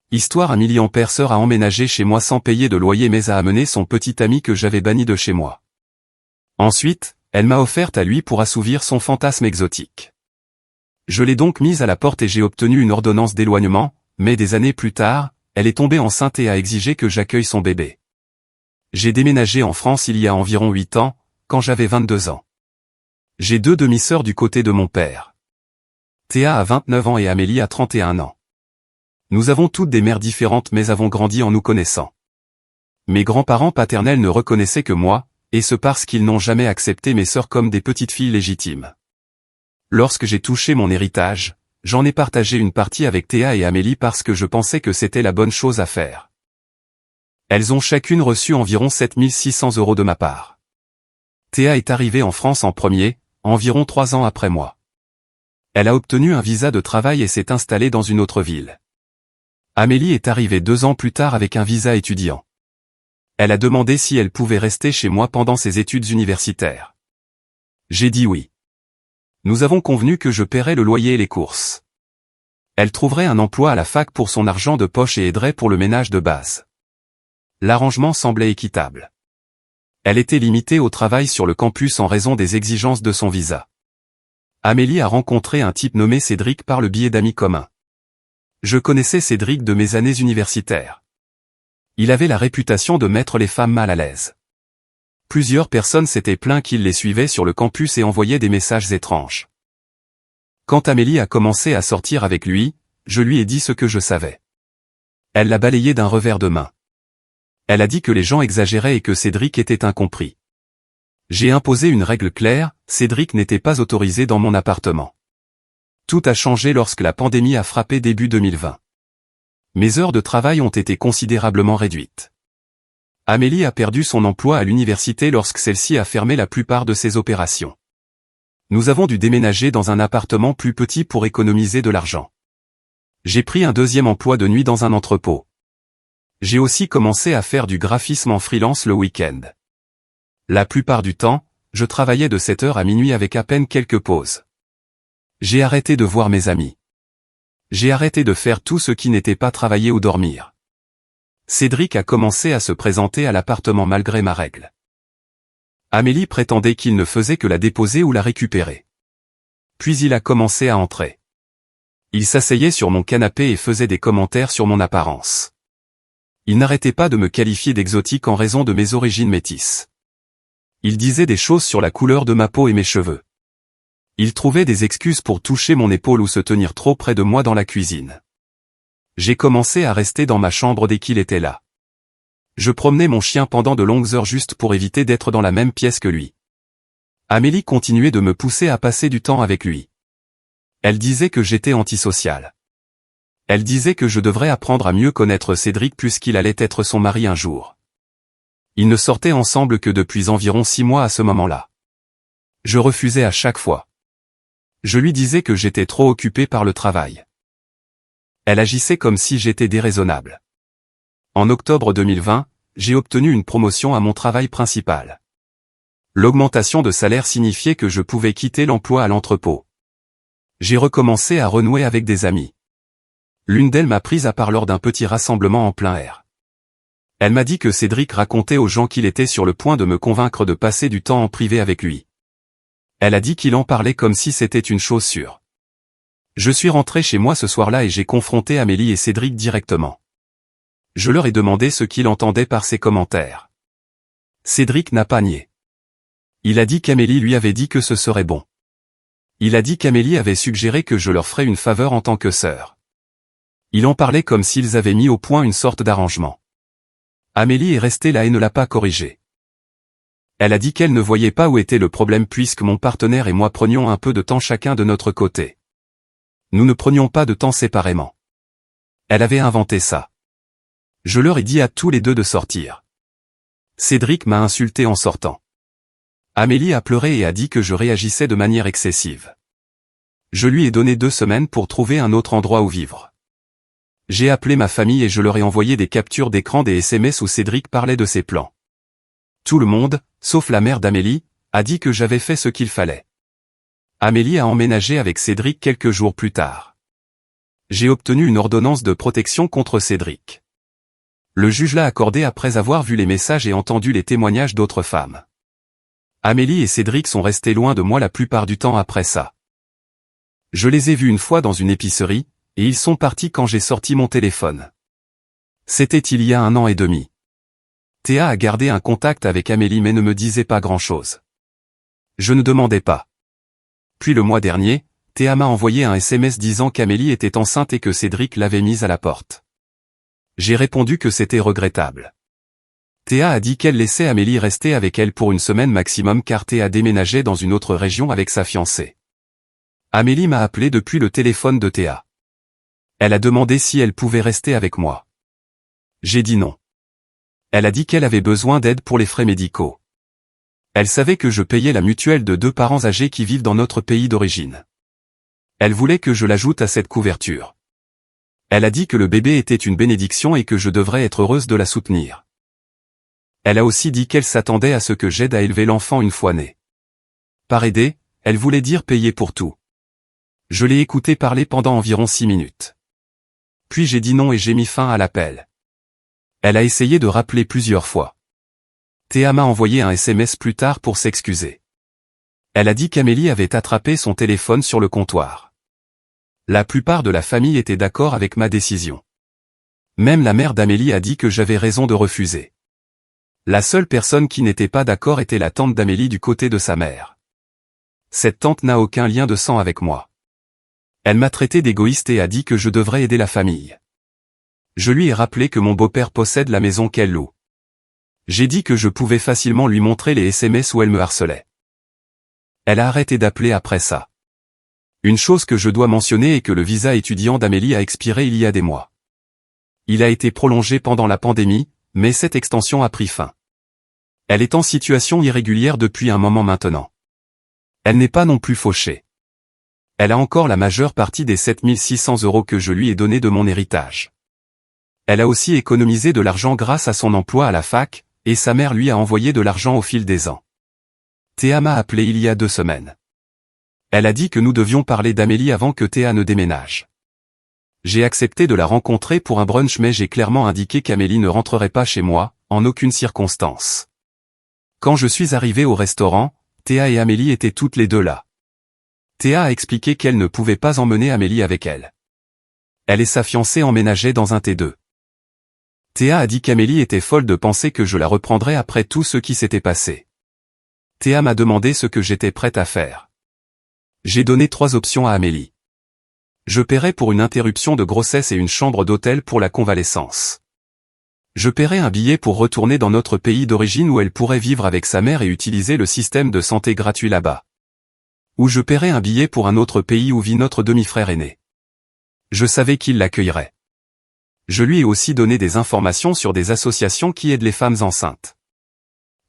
Histoire Amélie en Perceur a emménagé chez moi sans payer de loyer mais a amené son petit ami que j'avais banni de chez moi. Ensuite, elle m'a offerte à lui pour assouvir son fantasme exotique. Je l'ai donc mise à la porte et j'ai obtenu une ordonnance d'éloignement, mais des années plus tard, elle est tombée enceinte et a exigé que j'accueille son bébé. J'ai déménagé en France il y a environ 8 ans, quand j'avais 22 ans. J'ai 2 demi-sœurs du côté de mon père. Théa a 29 ans et Amélie a 31 ans. Nous avons toutes des mères différentes mais avons grandi en nous connaissant. Mes grands-parents paternels ne reconnaissaient que moi, et ce parce qu'ils n'ont jamais accepté mes sœurs comme des petites filles légitimes. Lorsque j'ai touché mon héritage, j'en ai partagé une partie avec Théa et Amélie parce que je pensais que c'était la bonne chose à faire. Elles ont chacune reçu environ 7 600 € de ma part. Théa est arrivée en France en premier, environ 3 ans après moi. Elle a obtenu un visa de travail et s'est installée dans une autre ville. Amélie est arrivée 2 ans plus tard avec un visa étudiant. Elle a demandé si elle pouvait rester chez moi pendant ses études universitaires. J'ai dit oui. Nous avons convenu que je paierais le loyer et les courses. Elle trouverait un emploi à la fac pour son argent de poche et aiderait pour le ménage de base. L'arrangement semblait équitable. Elle était limitée au travail sur le campus en raison des exigences de son visa. Amélie a rencontré un type nommé Cédric par le biais d'amis communs. Je connaissais Cédric de mes années universitaires. Il avait la réputation de mettre les femmes mal à l'aise. Plusieurs personnes s'étaient plaintes qu'il les suivait sur le campus et envoyait des messages étranges. Quand Amélie a commencé à sortir avec lui, je lui ai dit ce que je savais. Elle l'a balayé d'un revers de main. Elle a dit que les gens exagéraient et que Cédric était incompris. J'ai imposé une règle claire, Cédric n'était pas autorisé dans mon appartement. Tout a changé lorsque la pandémie a frappé début 2020. Mes heures de travail ont été considérablement réduites. Amélie a perdu son emploi à l'université lorsque celle-ci a fermé la plupart de ses opérations. Nous avons dû déménager dans un appartement plus petit pour économiser de l'argent. J'ai pris un deuxième emploi de nuit dans un entrepôt. J'ai aussi commencé à faire du graphisme en freelance le week-end. La plupart du temps, je travaillais de 7h à minuit avec à peine quelques pauses. J'ai arrêté de voir mes amis. J'ai arrêté de faire tout ce qui n'était pas travailler ou dormir. Cédric a commencé à se présenter à l'appartement malgré ma règle. Amélie prétendait qu'il ne faisait que la déposer ou la récupérer. Puis il a commencé à entrer. Il s'asseyait sur mon canapé et faisait des commentaires sur mon apparence. Il n'arrêtait pas de me qualifier d'exotique en raison de mes origines métisses. Il disait des choses sur la couleur de ma peau et mes cheveux. Il trouvait des excuses pour toucher mon épaule ou se tenir trop près de moi dans la cuisine. J'ai commencé à rester dans ma chambre dès qu'il était là. Je promenais mon chien pendant de longues heures juste pour éviter d'être dans la même pièce que lui. Amélie continuait de me pousser à passer du temps avec lui. Elle disait que j'étais antisocial. Elle disait que je devrais apprendre à mieux connaître Cédric puisqu'il allait être son mari un jour. Ils ne sortaient ensemble que depuis environ 6 mois à ce moment-là. Je refusais à chaque fois. Je lui disais que j'étais trop occupé par le travail. Elle agissait comme si j'étais déraisonnable. En octobre 2020, j'ai obtenu une promotion à mon travail principal. L'augmentation de salaire signifiait que je pouvais quitter l'emploi à l'entrepôt. J'ai recommencé à renouer avec des amis. L'une d'elles m'a prise à part lors d'un petit rassemblement en plein air. Elle m'a dit que Cédric racontait aux gens qu'il était sur le point de me convaincre de passer du temps en privé avec lui. Elle a dit qu'il en parlait comme si c'était une chose sûre. Je suis rentré chez moi ce soir-là et j'ai confronté Amélie et Cédric directement. Je leur ai demandé ce qu'ils entendaient par ces commentaires. Cédric n'a pas nié. Il a dit qu'Amélie lui avait dit que ce serait bon. Il a dit qu'Amélie avait suggéré que je leur ferais une faveur en tant que sœur. Il en parlait comme s'ils avaient mis au point une sorte d'arrangement. Amélie est restée là et ne l'a pas corrigé. Elle a dit qu'elle ne voyait pas où était le problème puisque mon partenaire et moi prenions un peu de temps chacun de notre côté. Nous ne prenions pas de temps séparément. Elle avait inventé ça. Je leur ai dit à tous les deux de sortir. Cédric m'a insulté en sortant. Amélie a pleuré et a dit que je réagissais de manière excessive. Je lui ai donné 2 semaines pour trouver un autre endroit où vivre. J'ai appelé ma famille et je leur ai envoyé des captures d'écran des SMS où Cédric parlait de ses plans. Tout le monde, sauf la mère d'Amélie, a dit que j'avais fait ce qu'il fallait. Amélie a emménagé avec Cédric quelques jours plus tard. J'ai obtenu une ordonnance de protection contre Cédric. Le juge l'a accordée après avoir vu les messages et entendu les témoignages d'autres femmes. Amélie et Cédric sont restés loin de moi la plupart du temps après ça. Je les ai vus une fois dans une épicerie, et ils sont partis quand j'ai sorti mon téléphone. C'était il y a 1 an et demi. Théa a gardé un contact avec Amélie mais ne me disait pas grand-chose. Je ne demandais pas. Puis le mois dernier, Théa m'a envoyé un SMS disant qu'Amélie était enceinte et que Cédric l'avait mise à la porte. J'ai répondu que c'était regrettable. Théa a dit qu'elle laissait Amélie rester avec elle pour 1 semaine maximum car Théa déménageait dans une autre région avec sa fiancée. Amélie m'a appelé depuis le téléphone de Théa. Elle a demandé si elle pouvait rester avec moi. J'ai dit non. Elle a dit qu'elle avait besoin d'aide pour les frais médicaux. Elle savait que je payais la mutuelle de 2 parents âgés qui vivent dans notre pays d'origine. Elle voulait que je l'ajoute à cette couverture. Elle a dit que le bébé était une bénédiction et que je devrais être heureuse de la soutenir. Elle a aussi dit qu'elle s'attendait à ce que j'aide à élever l'enfant une fois né. Par aider, elle voulait dire payer pour tout. Je l'ai écoutée parler pendant environ 6 minutes. Puis j'ai dit non et j'ai mis fin à l'appel. Elle a essayé de rappeler plusieurs fois. Théa m'a envoyé un SMS plus tard pour s'excuser. Elle a dit qu'Amélie avait attrapé son téléphone sur le comptoir. La plupart de la famille était d'accord avec ma décision. Même la mère d'Amélie a dit que j'avais raison de refuser. La seule personne qui n'était pas d'accord était la tante d'Amélie du côté de sa mère. Cette tante n'a aucun lien de sang avec moi. Elle m'a traité d'égoïste et a dit que je devrais aider la famille. Je lui ai rappelé que mon beau-père possède la maison qu'elle loue. J'ai dit que je pouvais facilement lui montrer les SMS où elle me harcelait. Elle a arrêté d'appeler après ça. Une chose que je dois mentionner est que le visa étudiant d'Amélie a expiré il y a des mois. Il a été prolongé pendant la pandémie, mais cette extension a pris fin. Elle est en situation irrégulière depuis un moment maintenant. Elle n'est pas non plus fauchée. Elle a encore la majeure partie des 7 600 € que je lui ai donnés de mon héritage. Elle a aussi économisé de l'argent grâce à son emploi à la fac, et sa mère lui a envoyé de l'argent au fil des ans. Théa m'a appelé il y a 2 semaines. Elle a dit que nous devions parler d'Amélie avant que Théa ne déménage. J'ai accepté de la rencontrer pour un brunch mais j'ai clairement indiqué qu'Amélie ne rentrerait pas chez moi, en aucune circonstance. Quand je suis arrivé au restaurant, Théa et Amélie étaient toutes les deux là. Théa a expliqué qu'elle ne pouvait pas emmener Amélie avec elle. Elle et sa fiancée emménageaient dans un T2. Théa a dit qu'Amélie était folle de penser que je la reprendrais après tout ce qui s'était passé. Théa m'a demandé ce que j'étais prête à faire. J'ai donné 3 options à Amélie. Je paierais pour une interruption de grossesse et une chambre d'hôtel pour la convalescence. Je paierais un billet pour retourner dans notre pays d'origine où elle pourrait vivre avec sa mère et utiliser le système de santé gratuit là-bas. Ou je paierais un billet pour un autre pays où vit notre demi-frère aîné. Je savais qu'il l'accueillerait. Je lui ai aussi donné des informations sur des associations qui aident les femmes enceintes.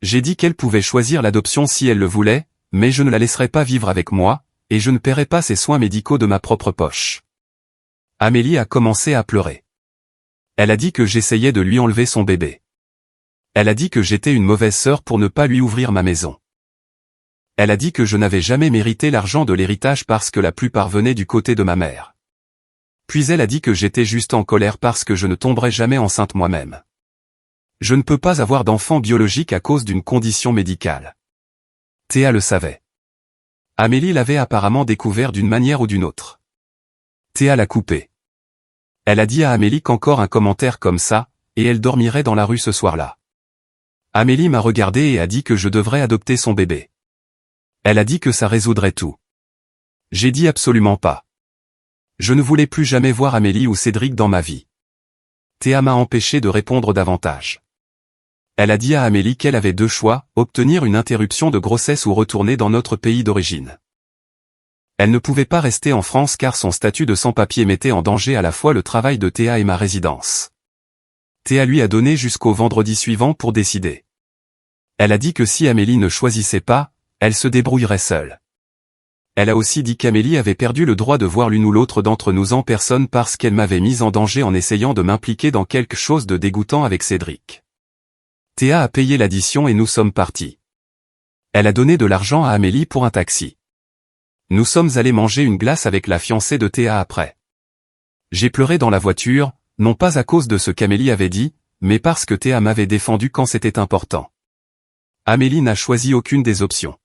J'ai dit qu'elle pouvait choisir l'adoption si elle le voulait, mais je ne la laisserais pas vivre avec moi, et je ne paierai pas ses soins médicaux de ma propre poche. Amélie a commencé à pleurer. Elle a dit que j'essayais de lui enlever son bébé. Elle a dit que j'étais une mauvaise sœur pour ne pas lui ouvrir ma maison. Elle a dit que je n'avais jamais mérité l'argent de l'héritage parce que la plupart venait du côté de ma mère. Puis elle a dit que j'étais juste en colère parce que je ne tomberais jamais enceinte moi-même. Je ne peux pas avoir d'enfant biologique à cause d'une condition médicale. Théa le savait. Amélie l'avait apparemment découvert d'une manière ou d'une autre. Théa l'a coupé. Elle a dit à Amélie qu'encore un commentaire comme ça, et elle dormirait dans la rue ce soir-là. Amélie m'a regardé et a dit que je devrais adopter son bébé. Elle a dit que ça résoudrait tout. J'ai dit absolument pas. Je ne voulais plus jamais voir Amélie ou Cédric dans ma vie. Théa m'a empêché de répondre davantage. Elle a dit à Amélie qu'elle avait 2 choix, obtenir une interruption de grossesse ou retourner dans notre pays d'origine. Elle ne pouvait pas rester en France car son statut de sans-papier mettait en danger à la fois le travail de Théa et ma résidence. Théa lui a donné jusqu'au vendredi suivant pour décider. Elle a dit que si Amélie ne choisissait pas, elle se débrouillerait seule. Elle a aussi dit qu'Amélie avait perdu le droit de voir l'une ou l'autre d'entre nous en personne parce qu'elle m'avait mise en danger en essayant de m'impliquer dans quelque chose de dégoûtant avec Cédric. Théa a payé l'addition et nous sommes partis. Elle a donné de l'argent à Amélie pour un taxi. Nous sommes allés manger une glace avec la fiancée de Théa après. J'ai pleuré dans la voiture, non pas à cause de ce qu'Amélie avait dit, mais parce que Théa m'avait défendu quand c'était important. Amélie n'a choisi aucune des options.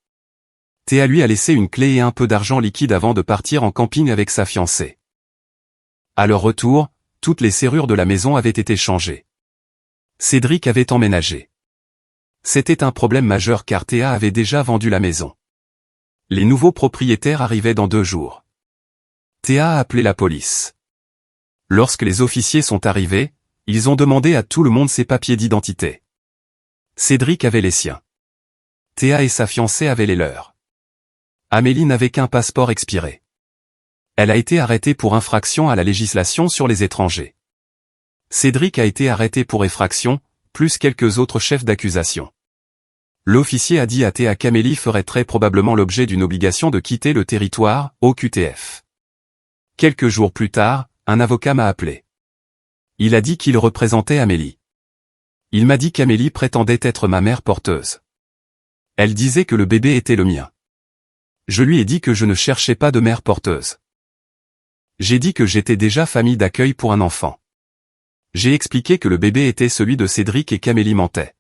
Théa lui a laissé une clé et un peu d'argent liquide avant de partir en camping avec sa fiancée. À leur retour, toutes les serrures de la maison avaient été changées. Cédric avait emménagé. C'était un problème majeur car Théa avait déjà vendu la maison. Les nouveaux propriétaires arrivaient dans 2 jours. Théa a appelé la police. Lorsque les officiers sont arrivés, ils ont demandé à tout le monde ses papiers d'identité. Cédric avait les siens. Théa et sa fiancée avaient les leurs. Amélie n'avait qu'un passeport expiré. Elle a été arrêtée pour infraction à la législation sur les étrangers. Cédric a été arrêté pour effraction, plus quelques autres chefs d'accusation. L'officier a dit à Théa qu'Amélie ferait très probablement l'objet d'une obligation de quitter le territoire, OQTF. Quelques jours plus tard, un avocat m'a appelé. Il a dit qu'il représentait Amélie. Il m'a dit qu'Amélie prétendait être ma mère porteuse. Elle disait que le bébé était le mien. Je lui ai dit que je ne cherchais pas de mère porteuse. J'ai dit que j'étais déjà famille d'accueil pour un enfant. J'ai expliqué que le bébé était celui de Cédric et qu'Amélie mentait.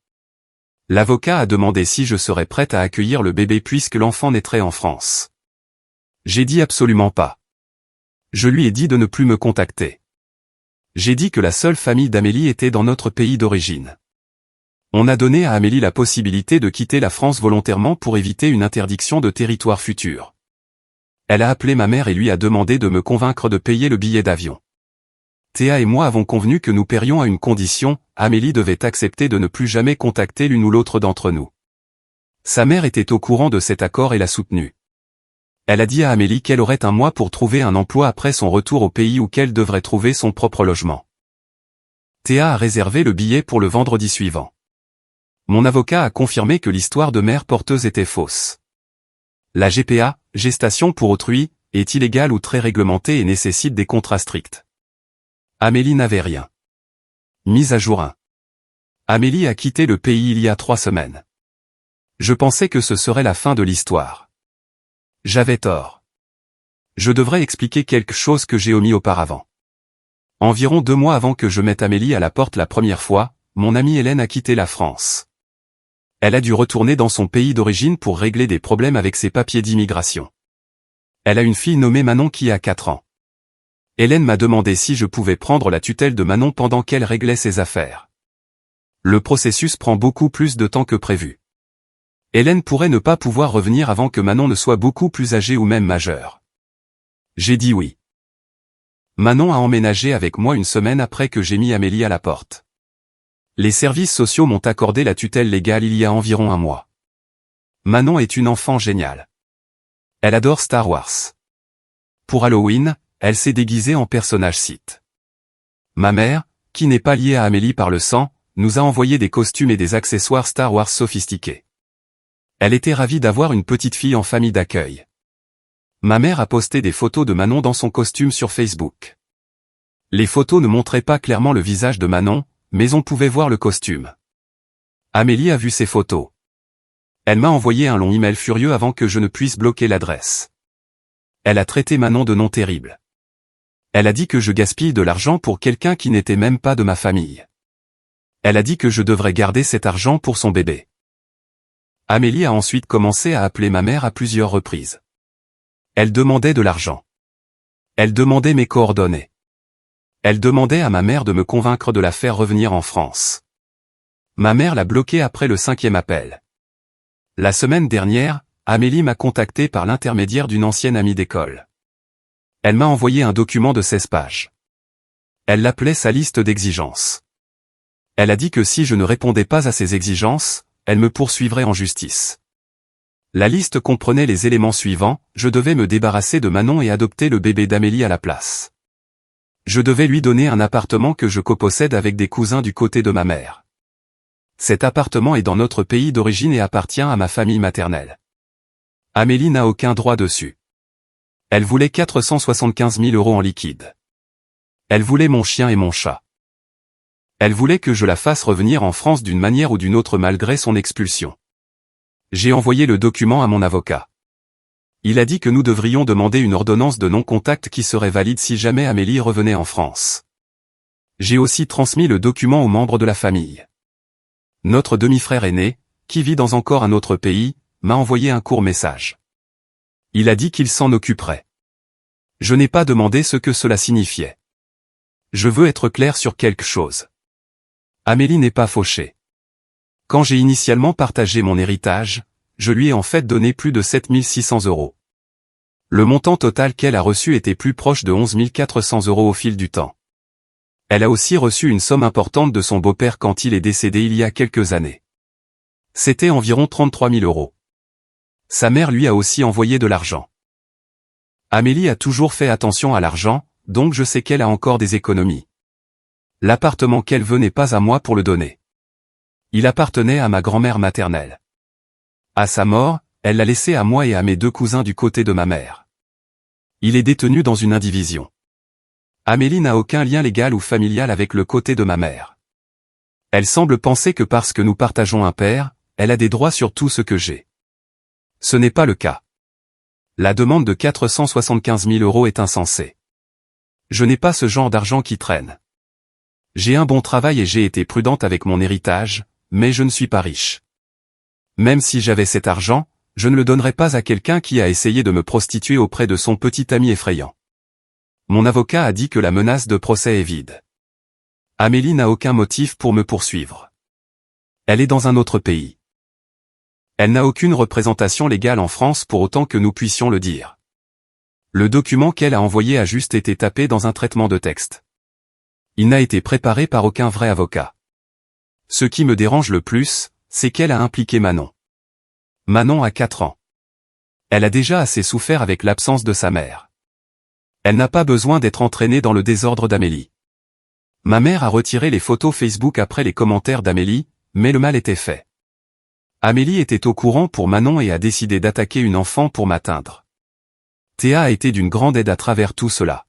L'avocat a demandé si je serais prête à accueillir le bébé puisque l'enfant naîtrait en France. J'ai dit absolument pas. Je lui ai dit de ne plus me contacter. J'ai dit que la seule famille d'Amélie était dans notre pays d'origine. On a donné à Amélie la possibilité de quitter la France volontairement pour éviter une interdiction de territoire futur. Elle a appelé ma mère et lui a demandé de me convaincre de payer le billet d'avion. Théa et moi avons convenu que nous paierions à une condition, Amélie devait accepter de ne plus jamais contacter l'une ou l'autre d'entre nous. Sa mère était au courant de cet accord et l'a soutenu. Elle a dit à Amélie qu'elle aurait un mois pour trouver un emploi après son retour au pays ou qu'elle devrait trouver son propre logement. Théa a réservé le billet pour le vendredi suivant. Mon avocat a confirmé que l'histoire de mère porteuse était fausse. La GPA, gestation pour autrui, est illégale ou très réglementée et nécessite des contrats stricts. Amélie n'avait rien. Mise à jour 1. Amélie a quitté le pays il y a 3 semaines. Je pensais que ce serait la fin de l'histoire. J'avais tort. Je devrais expliquer quelque chose que j'ai omis auparavant. Environ 2 mois avant que je mette Amélie à la porte la première fois, mon amie Hélène a quitté la France. Elle a dû retourner dans son pays d'origine pour régler des problèmes avec ses papiers d'immigration. Elle a une fille nommée Manon qui a 4 ans. Hélène m'a demandé si je pouvais prendre la tutelle de Manon pendant qu'elle réglait ses affaires. Le processus prend beaucoup plus de temps que prévu. Hélène pourrait ne pas pouvoir revenir avant que Manon ne soit beaucoup plus âgée ou même majeure. J'ai dit oui. Manon a emménagé avec moi 1 semaine après que j'ai mis Amélie à la porte. Les services sociaux m'ont accordé la tutelle légale il y a environ 1 mois. Manon est une enfant géniale. Elle adore Star Wars. Pour Halloween, elle s'est déguisée en personnage Sith. Ma mère, qui n'est pas liée à Amélie par le sang, nous a envoyé des costumes et des accessoires Star Wars sophistiqués. Elle était ravie d'avoir une petite fille en famille d'accueil. Ma mère a posté des photos de Manon dans son costume sur Facebook. Les photos ne montraient pas clairement le visage de Manon, mais on pouvait voir le costume. Amélie a vu ces photos. Elle m'a envoyé un long email furieux avant que je ne puisse bloquer l'adresse. Elle a traité Manon de nom terrible. Elle a dit que je gaspille de l'argent pour quelqu'un qui n'était même pas de ma famille. Elle a dit que je devrais garder cet argent pour son bébé. Amélie a ensuite commencé à appeler ma mère à plusieurs reprises. Elle demandait de l'argent. Elle demandait mes coordonnées. Elle demandait à ma mère de me convaincre de la faire revenir en France. Ma mère l'a bloquée après le 5e appel. La semaine dernière, Amélie m'a contacté par l'intermédiaire d'une ancienne amie d'école. Elle m'a envoyé un document de 16 pages. Elle l'appelait sa liste d'exigences. Elle a dit que si je ne répondais pas à ces exigences, elle me poursuivrait en justice. La liste comprenait les éléments suivants, je devais me débarrasser de Manon et adopter le bébé d'Amélie à la place. Je devais lui donner un appartement que je copossède avec des cousins du côté de ma mère. Cet appartement est dans notre pays d'origine et appartient à ma famille maternelle. Amélie n'a aucun droit dessus. Elle voulait 475 000 € en liquide. Elle voulait mon chien et mon chat. Elle voulait que je la fasse revenir en France d'une manière ou d'une autre malgré son expulsion. J'ai envoyé le document à mon avocat. Il a dit que nous devrions demander une ordonnance de non-contact qui serait valide si jamais Amélie revenait en France. J'ai aussi transmis le document aux membres de la famille. Notre demi-frère aîné, qui vit dans encore un autre pays, m'a envoyé un court message. Il a dit qu'il s'en occuperait. Je n'ai pas demandé ce que cela signifiait. Je veux être clair sur quelque chose. Amélie n'est pas fauchée. Quand j'ai initialement partagé mon héritage, je lui ai en fait donné plus de 7 600 €. Le montant total qu'elle a reçu était plus proche de 11 400 € au fil du temps. Elle a aussi reçu une somme importante de son beau-père quand il est décédé il y a quelques années. C'était environ 33 000 €. Sa mère lui a aussi envoyé de l'argent. Amélie a toujours fait attention à l'argent, donc je sais qu'elle a encore des économies. L'appartement qu'elle veut n'est pas à moi pour le donner. Il appartenait à ma grand-mère maternelle. À sa mort, elle l'a laissé à moi et à mes 2 cousins du côté de ma mère. Il est détenu dans une indivision. Amélie n'a aucun lien légal ou familial avec le côté de ma mère. Elle semble penser que parce que nous partageons un père, elle a des droits sur tout ce que j'ai. Ce n'est pas le cas. La demande de 475 000 € est insensée. Je n'ai pas ce genre d'argent qui traîne. J'ai un bon travail et j'ai été prudente avec mon héritage, mais je ne suis pas riche. Même si j'avais cet argent, je ne le donnerais pas à quelqu'un qui a essayé de me prostituer auprès de son petit ami effrayant. Mon avocat a dit que la menace de procès est vide. Amélie n'a aucun motif pour me poursuivre. Elle est dans un autre pays. Elle n'a aucune représentation légale en France pour autant que nous puissions le dire. Le document qu'elle a envoyé a juste été tapé dans un traitement de texte. Il n'a été préparé par aucun vrai avocat. Ce qui me dérange le plus, c'est qu'elle a impliqué Manon. Manon a 4 ans. Elle a déjà assez souffert avec l'absence de sa mère. Elle n'a pas besoin d'être entraînée dans le désordre d'Amélie. Ma mère a retiré les photos Facebook après les commentaires d'Amélie, mais le mal était fait. Amélie était au courant pour Manon et a décidé d'attaquer une enfant pour m'atteindre. Théa a été d'une grande aide à travers tout cela.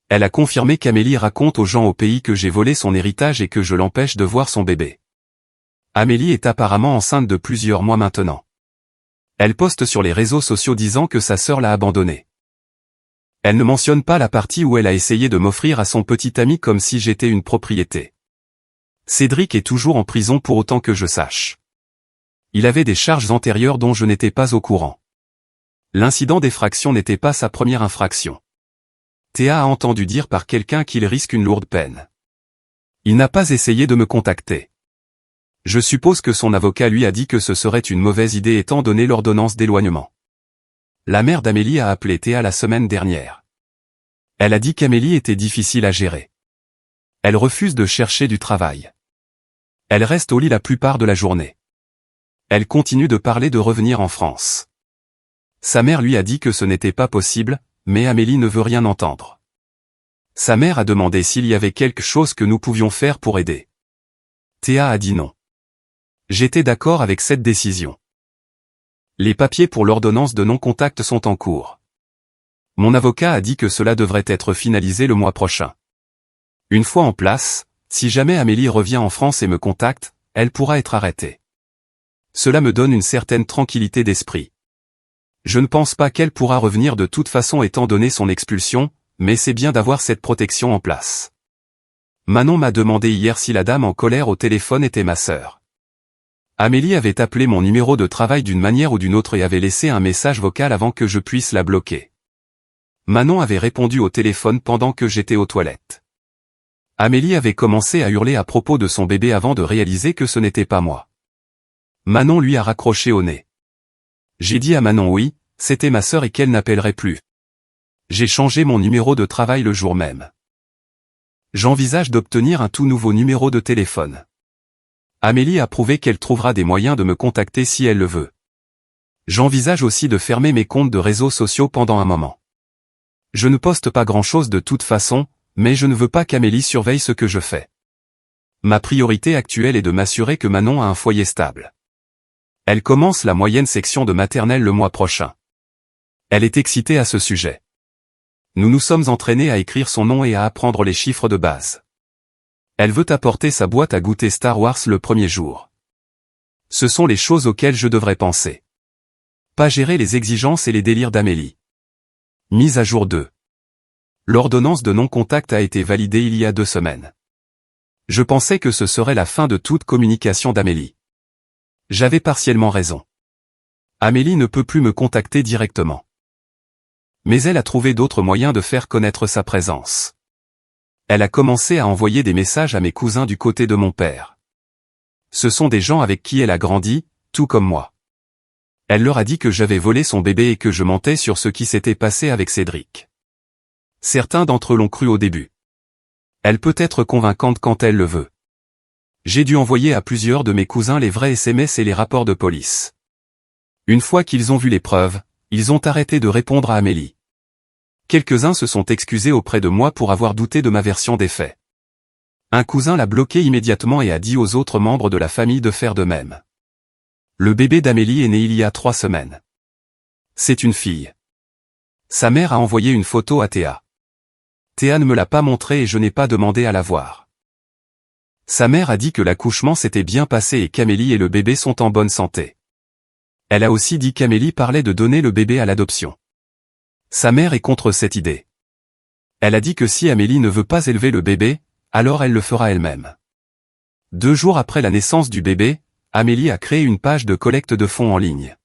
Elle a confirmé qu'Amélie raconte aux gens au pays que j'ai volé son héritage et que je l'empêche de voir son bébé. Amélie est apparemment enceinte de plusieurs mois maintenant. Elle poste sur les réseaux sociaux disant que sa sœur l'a abandonnée. Elle ne mentionne pas la partie où elle a essayé de m'offrir à son petit ami comme si j'étais une propriété. Cédric est toujours en prison pour autant que je sache. Il avait des charges antérieures dont je n'étais pas au courant. L'incident d'effraction n'était pas sa première infraction. Théa a entendu dire par quelqu'un qu'il risque une lourde peine. Il n'a pas essayé de me contacter. Je suppose que son avocat lui a dit que ce serait une mauvaise idée étant donné l'ordonnance d'éloignement. La mère d'Amélie a appelé Théa la semaine dernière. Elle a dit qu'Amélie était difficile à gérer. Elle refuse de chercher du travail. Elle reste au lit la plupart de la journée. Elle continue de parler de revenir en France. Sa mère lui a dit que ce n'était pas possible, mais Amélie ne veut rien entendre. Sa mère a demandé s'il y avait quelque chose que nous pouvions faire pour aider. Théa a dit non. J'étais d'accord avec cette décision. Les papiers pour l'ordonnance de non-contact sont en cours. Mon avocat a dit que cela devrait être finalisé le mois prochain. Une fois en place, si jamais Amélie revient en France et me contacte, elle pourra être arrêtée. Cela me donne une certaine tranquillité d'esprit. Je ne pense pas qu'elle pourra revenir de toute façon étant donné son expulsion, mais c'est bien d'avoir cette protection en place. Manon m'a demandé hier si la dame en colère au téléphone était ma sœur. Amélie avait appelé mon numéro de travail d'une manière ou d'une autre et avait laissé un message vocal avant que je puisse la bloquer. Manon avait répondu au téléphone pendant que j'étais aux toilettes. Amélie avait commencé à hurler à propos de son bébé avant de réaliser que ce n'était pas moi. Manon lui a raccroché au nez. J'ai dit à Manon oui, c'était ma sœur et qu'elle n'appellerait plus. J'ai changé mon numéro de travail le jour même. J'envisage d'obtenir un tout nouveau numéro de téléphone. Amélie a prouvé qu'elle trouvera des moyens de me contacter si elle le veut. J'envisage aussi de fermer mes comptes de réseaux sociaux pendant un moment. Je ne poste pas grand-chose de toute façon, mais je ne veux pas qu'Amélie surveille ce que je fais. Ma priorité actuelle est de m'assurer que Manon a un foyer stable. Elle commence la moyenne section de maternelle le mois prochain. Elle est excitée à ce sujet. Nous nous sommes entraînés à écrire son nom et à apprendre les chiffres de base. Elle veut apporter sa boîte à goûter Star Wars le premier jour. Ce sont les choses auxquelles je devrais penser. Pas gérer les exigences et les délires d'Amélie. Mise à jour 2. L'ordonnance de non-contact a été validée il y a 2 semaines. Je pensais que ce serait la fin de toute communication d'Amélie. J'avais partiellement raison. Amélie ne peut plus me contacter directement. Mais elle a trouvé d'autres moyens de faire connaître sa présence. Elle a commencé à envoyer des messages à mes cousins du côté de mon père. Ce sont des gens avec qui elle a grandi, tout comme moi. Elle leur a dit que j'avais volé son bébé et que je mentais sur ce qui s'était passé avec Cédric. Certains d'entre eux l'ont cru au début. Elle peut être convaincante quand elle le veut. J'ai dû envoyer à plusieurs de mes cousins les vrais SMS et les rapports de police. Une fois qu'ils ont vu les preuves, ils ont arrêté de répondre à Amélie. Quelques-uns se sont excusés auprès de moi pour avoir douté de ma version des faits. Un cousin l'a bloqué immédiatement et a dit aux autres membres de la famille de faire de même. Le bébé d'Amélie est né il y a 3 semaines. C'est une fille. Sa mère a envoyé une photo à Théa. Théa ne me l'a pas montrée et je n'ai pas demandé à la voir. Sa mère a dit que l'accouchement s'était bien passé et qu'Amélie et le bébé sont en bonne santé. Elle a aussi dit qu'Amélie parlait de donner le bébé à l'adoption. Sa mère est contre cette idée. Elle a dit que si Amélie ne veut pas élever le bébé, alors elle le fera elle-même. 2 jours après la naissance du bébé, Amélie a créé une page de collecte de fonds en ligne.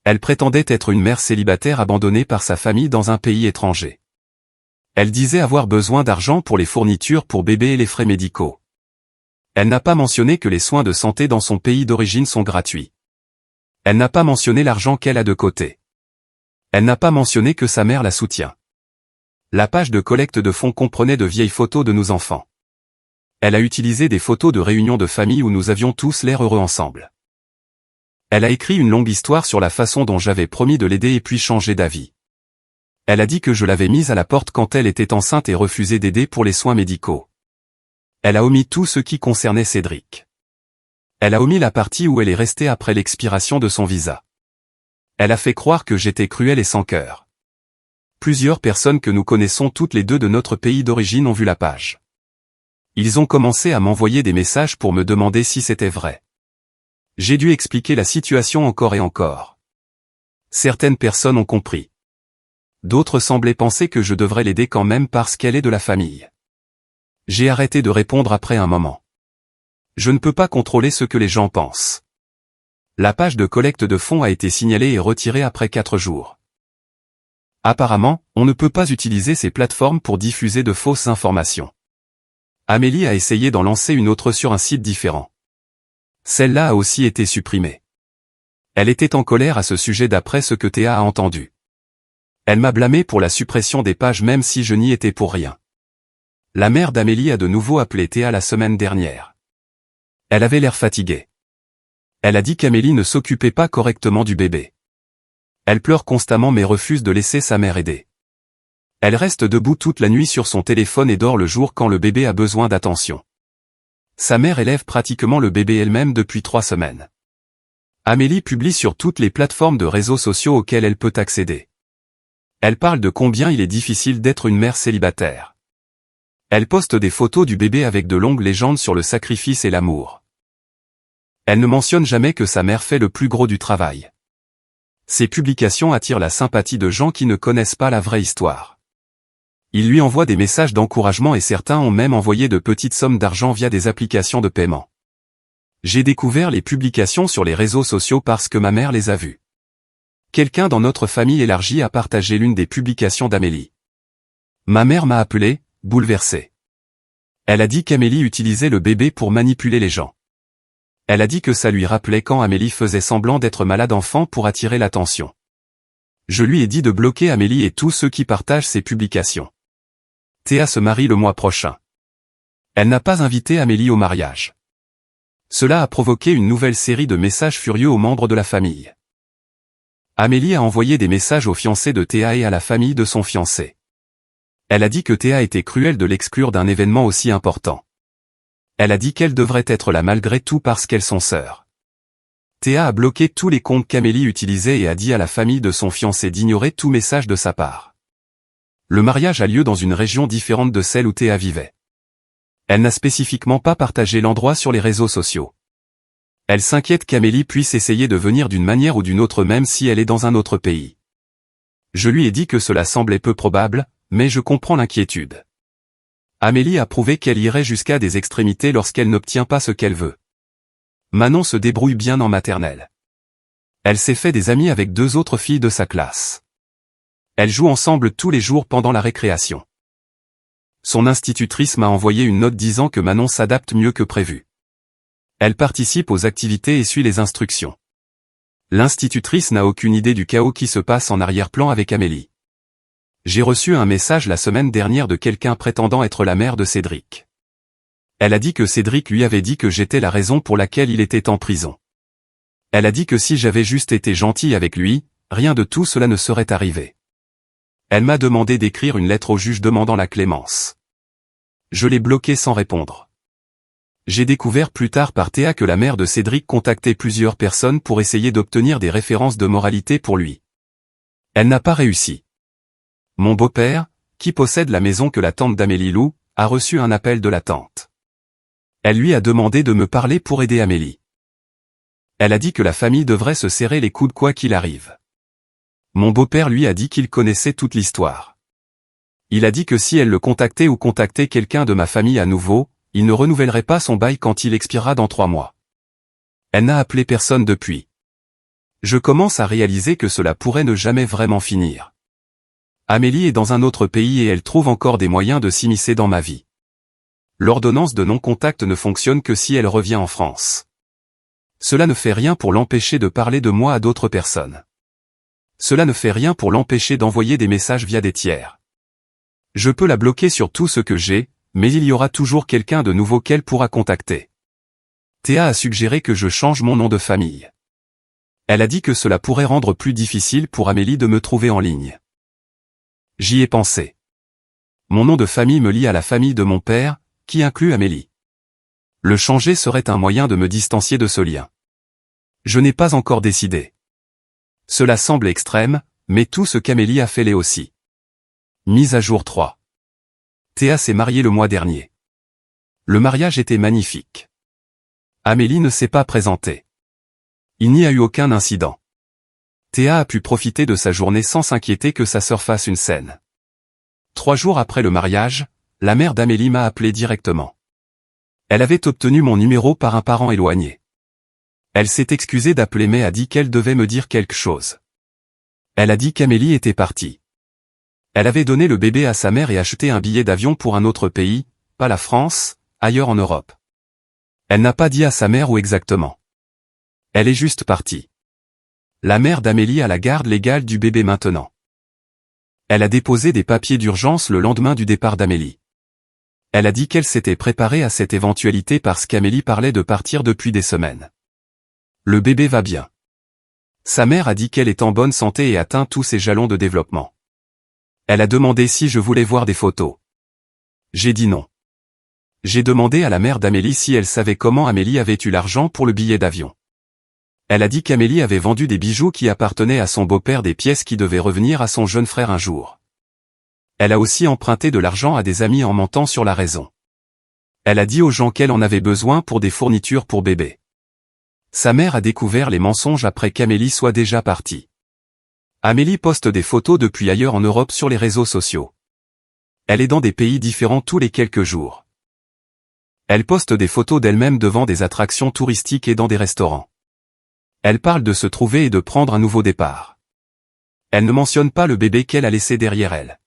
Elle prétendait être une mère célibataire abandonnée par sa famille dans un pays étranger. Elle disait avoir besoin d'argent pour les fournitures pour bébé et les frais médicaux. Elle n'a pas mentionné que les soins de santé dans son pays d'origine sont gratuits. Elle n'a pas mentionné l'argent qu'elle a de côté. Elle n'a pas mentionné que sa mère la soutient. La page de collecte de fonds comprenait de vieilles photos de nos enfants. Elle a utilisé des photos de réunions de famille où nous avions tous l'air heureux ensemble. Elle a écrit une longue histoire sur la façon dont j'avais promis de l'aider et puis changé d'avis. Elle a dit que je l'avais mise à la porte quand elle était enceinte et refusé d'aider pour les soins médicaux. Elle a omis tout ce qui concernait Cédric. Elle a omis la partie où elle est restée après l'expiration de son visa. Elle a fait croire que j'étais cruel et sans cœur. Plusieurs personnes que nous connaissons toutes les deux de notre pays d'origine ont vu la page. Ils ont commencé à m'envoyer des messages pour me demander si c'était vrai. J'ai dû expliquer la situation encore et encore. Certaines personnes ont compris. D'autres semblaient penser que je devrais l'aider quand même parce qu'elle est de la famille. J'ai arrêté de répondre après un moment. Je ne peux pas contrôler ce que les gens pensent. La page de collecte de fonds a été signalée et retirée après 4 jours. Apparemment, on ne peut pas utiliser ces plateformes pour diffuser de fausses informations. Amélie a essayé d'en lancer une autre sur un site différent. Celle-là a aussi été supprimée. Elle était en colère à ce sujet d'après ce que Théa a entendu. Elle m'a blâmé pour la suppression des pages même si je n'y étais pour rien. La mère d'Amélie a de nouveau appelé Théa la semaine dernière. Elle avait l'air fatiguée. Elle a dit qu'Amélie ne s'occupait pas correctement du bébé. Elle pleure constamment mais refuse de laisser sa mère aider. Elle reste debout toute la nuit sur son téléphone et dort le jour quand le bébé a besoin d'attention. Sa mère élève pratiquement le bébé elle-même depuis 3 semaines. Amélie publie sur toutes les plateformes de réseaux sociaux auxquelles elle peut accéder. Elle parle de combien il est difficile d'être une mère célibataire. Elle poste des photos du bébé avec de longues légendes sur le sacrifice et l'amour. Elle ne mentionne jamais que sa mère fait le plus gros du travail. Ces publications attirent la sympathie de gens qui ne connaissent pas la vraie histoire. Ils lui envoient des messages d'encouragement et certains ont même envoyé de petites sommes d'argent via des applications de paiement. J'ai découvert les publications sur les réseaux sociaux parce que ma mère les a vues. Quelqu'un dans notre famille élargie a partagé l'une des publications d'Amélie. Ma mère m'a appelé, bouleversée. Elle a dit qu'Amélie utilisait le bébé pour manipuler les gens. Elle a dit que ça lui rappelait quand Amélie faisait semblant d'être malade enfant pour attirer l'attention. Je lui ai dit de bloquer Amélie et tous ceux qui partagent ses publications. Théa se marie le mois prochain. Elle n'a pas invité Amélie au mariage. Cela a provoqué une nouvelle série de messages furieux aux membres de la famille. Amélie a envoyé des messages aux fiancés de Théa et à la famille de son fiancé. Elle a dit que Théa était cruelle de l'exclure d'un événement aussi important. Elle a dit qu'elle devrait être là malgré tout parce qu'elles sont sœurs. Théa a bloqué tous les comptes qu'Amélie utilisait et a dit à la famille de son fiancé d'ignorer tout message de sa part. Le mariage a lieu dans une région différente de celle où Théa vivait. Elle n'a spécifiquement pas partagé l'endroit sur les réseaux sociaux. Elle s'inquiète qu'Amélie puisse essayer de venir d'une manière ou d'une autre même si elle est dans un autre pays. Je lui ai dit que cela semblait peu probable, mais je comprends l'inquiétude. Amélie a prouvé qu'elle irait jusqu'à des extrémités lorsqu'elle n'obtient pas ce qu'elle veut. Manon se débrouille bien en maternelle. Elle s'est fait des amis avec 2 autres filles de sa classe. Elles jouent ensemble tous les jours pendant la récréation. Son institutrice m'a envoyé une note disant que Manon s'adapte mieux que prévu. Elle participe aux activités et suit les instructions. L'institutrice n'a aucune idée du chaos qui se passe en arrière-plan avec Amélie. J'ai reçu un message la semaine dernière de quelqu'un prétendant être la mère de Cédric. Elle a dit que Cédric lui avait dit que j'étais la raison pour laquelle il était en prison. Elle a dit que si j'avais juste été gentille avec lui, rien de tout cela ne serait arrivé. Elle m'a demandé d'écrire une lettre au juge demandant la clémence. Je l'ai bloqué sans répondre. J'ai découvert plus tard par Théa que la mère de Cédric contactait plusieurs personnes pour essayer d'obtenir des références de moralité pour lui. Elle n'a pas réussi. Mon beau-père, qui possède la maison que la tante d'Amélie loue, a reçu un appel de la tante. Elle lui a demandé de me parler pour aider Amélie. Elle a dit que la famille devrait se serrer les coudes quoi qu'il arrive. Mon beau-père lui a dit qu'il connaissait toute l'histoire. Il a dit que si elle le contactait ou contactait quelqu'un de ma famille à nouveau, il ne renouvellerait pas son bail quand il expirera dans 3 mois. Elle n'a appelé personne depuis. Je commence à réaliser que cela pourrait ne jamais vraiment finir. Amélie est dans un autre pays et elle trouve encore des moyens de s'immiscer dans ma vie. L'ordonnance de non-contact ne fonctionne que si elle revient en France. Cela ne fait rien pour l'empêcher de parler de moi à d'autres personnes. Cela ne fait rien pour l'empêcher d'envoyer des messages via des tiers. Je peux la bloquer sur tout ce que j'ai, mais il y aura toujours quelqu'un de nouveau qu'elle pourra contacter. Théa a suggéré que je change mon nom de famille. Elle a dit que cela pourrait rendre plus difficile pour Amélie de me trouver en ligne. J'y ai pensé. Mon nom de famille me lie à la famille de mon père, qui inclut Amélie. Le changer serait un moyen de me distancier de ce lien. Je n'ai pas encore décidé. Cela semble extrême, mais tout ce qu'Amélie a fait l'est aussi. Mise à jour 3. Théa s'est mariée le mois dernier. Le mariage était magnifique. Amélie ne s'est pas présentée. Il n'y a eu aucun incident. Théa a pu profiter de sa journée sans s'inquiéter que sa sœur fasse une scène. 3 jours après le mariage, la mère d'Amélie m'a appelé directement. Elle avait obtenu mon numéro par un parent éloigné. Elle s'est excusée d'appeler mais a dit qu'elle devait me dire quelque chose. Elle a dit qu'Amélie était partie. Elle avait donné le bébé à sa mère et acheté un billet d'avion pour un autre pays, pas la France, ailleurs en Europe. Elle n'a pas dit à sa mère où exactement. Elle est juste partie. La mère d'Amélie a la garde légale du bébé maintenant. Elle a déposé des papiers d'urgence le lendemain du départ d'Amélie. Elle a dit qu'elle s'était préparée à cette éventualité parce qu'Amélie parlait de partir depuis des semaines. Le bébé va bien. Sa mère a dit qu'elle est en bonne santé et atteint tous ses jalons de développement. Elle a demandé si je voulais voir des photos. J'ai dit non. J'ai demandé à la mère d'Amélie si elle savait comment Amélie avait eu l'argent pour le billet d'avion. Elle a dit qu'Amélie avait vendu des bijoux qui appartenaient à son beau-père, des pièces qui devaient revenir à son jeune frère un jour. Elle a aussi emprunté de l'argent à des amis en mentant sur la raison. Elle a dit aux gens qu'elle en avait besoin pour des fournitures pour bébé. Sa mère a découvert les mensonges après qu'Amélie soit déjà partie. Amélie poste des photos depuis ailleurs en Europe sur les réseaux sociaux. Elle est dans des pays différents tous les quelques jours. Elle poste des photos d'elle-même devant des attractions touristiques et dans des restaurants. Elle parle de se trouver et de prendre un nouveau départ. Elle ne mentionne pas le bébé qu'elle a laissé derrière elle.